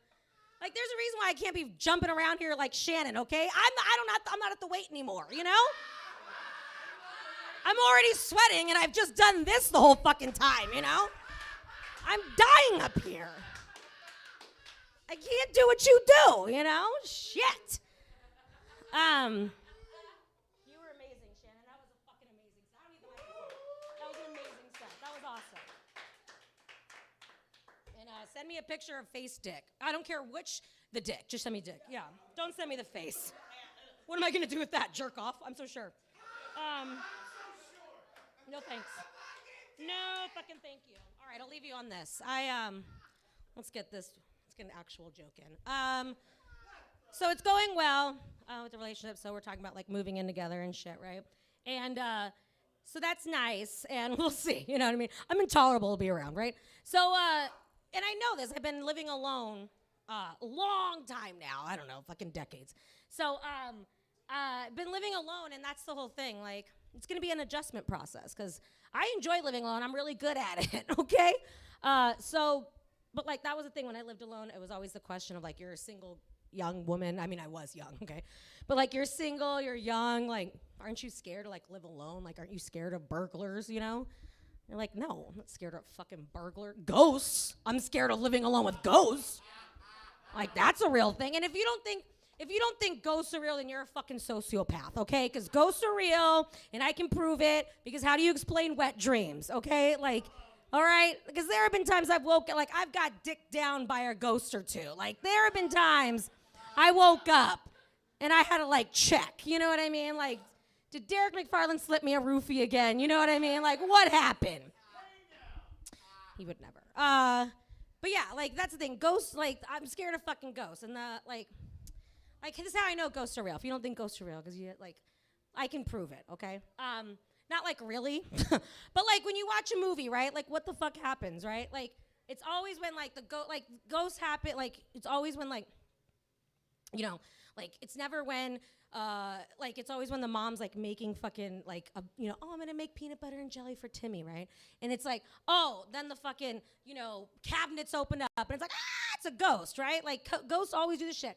Like, there's a reason why I can't be jumping around here like Shannon, okay? I'm not at the weight anymore, you know? I'm already sweating, and I've just done this the whole fucking time, you know? I'm dying up here. I can't do what you do, you know? Shit. You were amazing, Shannon. That was a fucking amazing set. I don't even like that was an amazing set. That was awesome. And send me a picture of face dick. I don't care the dick. Just send me dick. Yeah. Don't send me the face. What am I gonna do with that? Jerk off? I'm so sure. No thanks. No fucking thank you. All right, I'll leave you on this. Let's get an actual joke in. So it's going well with the relationship. So we're talking about like moving in together and shit, right? And so that's nice, and we'll see. You know what I mean? I'm intolerable to be around, right? So and I know this. I've been living alone a long time now. I don't know, fucking decades. So I've been living alone, and that's the whole thing. Like, it's gonna be an adjustment process because I enjoy living alone. I'm really good at it. Okay. But like that was the thing when I lived alone. It was always the question of like, you're a single young woman. I mean, I was young, okay? But like, you're single, you're young, like, aren't you scared to like live alone? Like, aren't you scared of burglars, you know? You're like, no, I'm not scared of fucking ghosts. I'm scared of living alone with ghosts. Like, that's a real thing. And if you don't think ghosts are real, then you're a fucking sociopath, okay? Because ghosts are real, and I can prove it, because how do you explain wet dreams, okay? Like, all right? Because there have been times I've got dicked down by a ghost or two. Like, there have been times I woke up and I had to like check, you know what I mean? Like, did Derek McFarland slip me a roofie again? You know what I mean? Like, what happened? He would never. But yeah, like, that's the thing. Ghosts, like, I'm scared of fucking ghosts. And like, this is how I know ghosts are real. If you don't think ghosts are real, because I can prove it, okay? Not like really, but like when you watch a movie, right? Like, what the fuck happens, right? Like, it's always when like ghosts happen. Like, it's always when like, you know, like it's never when like it's always when the mom's like making fucking like oh, I'm gonna make peanut butter and jelly for Timmy, right? And it's like, oh, then the fucking cabinets open up and it's like, it's a ghost, right? Like ghosts always do this shit.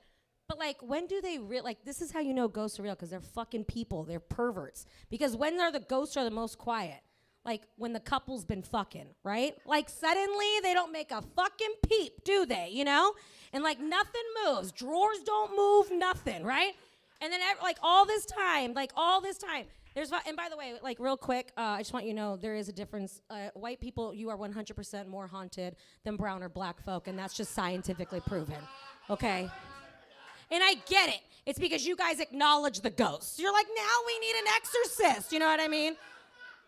But like, when do they this is how you know ghosts are real, because they're fucking people, they're perverts. Because when are the ghosts are the most quiet? Like when the couple's been fucking, right? Like suddenly they don't make a fucking peep, do they, you know? And like nothing moves, drawers don't move, nothing, right? And then all this time, there's, and by the way, like real quick, I just want you to know there is a difference. White people, you are 100% more haunted than brown or black folk, and that's just scientifically proven, okay? And I get it. It's because you guys acknowledge the ghosts. You're like, now we need an exorcist. You know what I mean?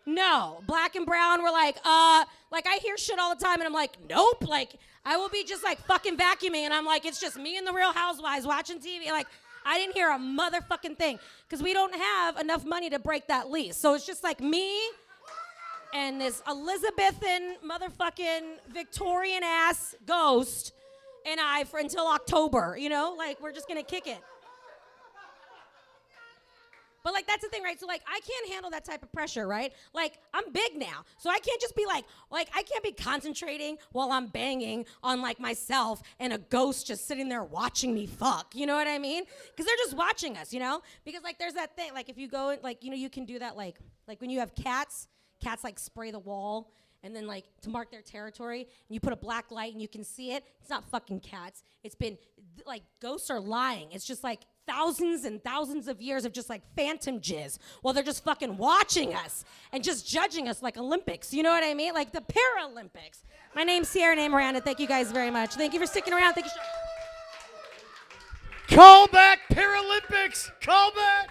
No. Black and brown were like I hear shit all the time, and I'm like, nope. Like, I will be just like fucking vacuuming, and I'm like, it's just me and the Real Housewives watching TV. Like, I didn't hear a motherfucking thing, because we don't have enough money to break that lease. So it's just like me and this Elizabethan motherfucking Victorian ass ghost and I for until October, you know? Like, we're just gonna kick it. But like, that's the thing, right? So like, I can't handle that type of pressure, right? Like, I'm big now, so I can't just be like I can't be concentrating while I'm banging on like myself and a ghost just sitting there watching me fuck, you know what I mean? Because they're just watching us, you know? Because like, there's that thing, like if you go, like, you know, you can do that like when you have cats like spray the wall, and then like to mark their territory, and you put a black light and you can see it. It's not fucking cats. It's been like, ghosts are lying. It's just like thousands and thousands of years of just like phantom jizz while they're just fucking watching us and just judging us like Olympics. You know what I mean? Like the Paralympics. My name's Sierra, Renee, Miranda. Thank you guys very much. Thank you for sticking around. Thank you. Call back Paralympics. Call back.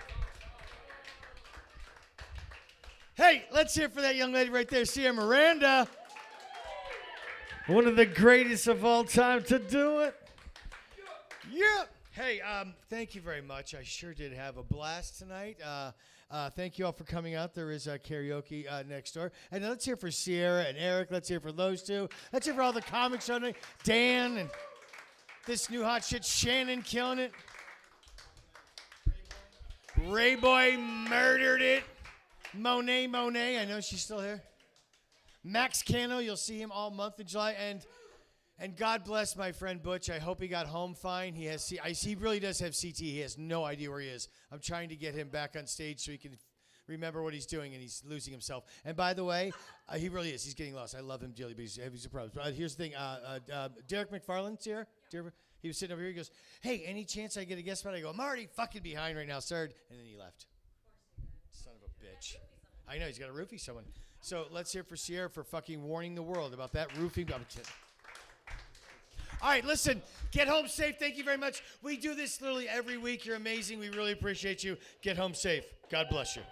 Hey, let's hear for that young lady right there, Sierra Miranda. One of the greatest of all time to do it. Yeah. Hey, thank you very much. I sure did have a blast tonight. Thank you all for coming out. There is karaoke next door. And let's hear for Cierra and Eric. Let's hear for those two. Let's hear for all the comics on it. Dan and this new hot shit, Shannon killing it. Rayboi murdered it. Monét, I know she's still here. Max Cano, you'll see him all month of July. And God bless my friend Butch. I hope he got home fine. He really does have CT. He has no idea where he is. I'm trying to get him back on stage so he can remember what he's doing, and he's losing himself. And by the way, he really is. He's getting lost. I love him dearly, but he's a problem. Here's the thing. Derek McFarland's here. He was sitting over here. He goes, hey, any chance I get a guest spot? I go, I'm already fucking behind right now, sir. And then he left. Son of a bitch. I know. He's got to roofie someone. So let's hear for Cierra for fucking warning the world about that roofing. All right, listen, get home safe. Thank you very much. We do this literally every week. You're amazing. We really appreciate you. Get home safe. God bless you.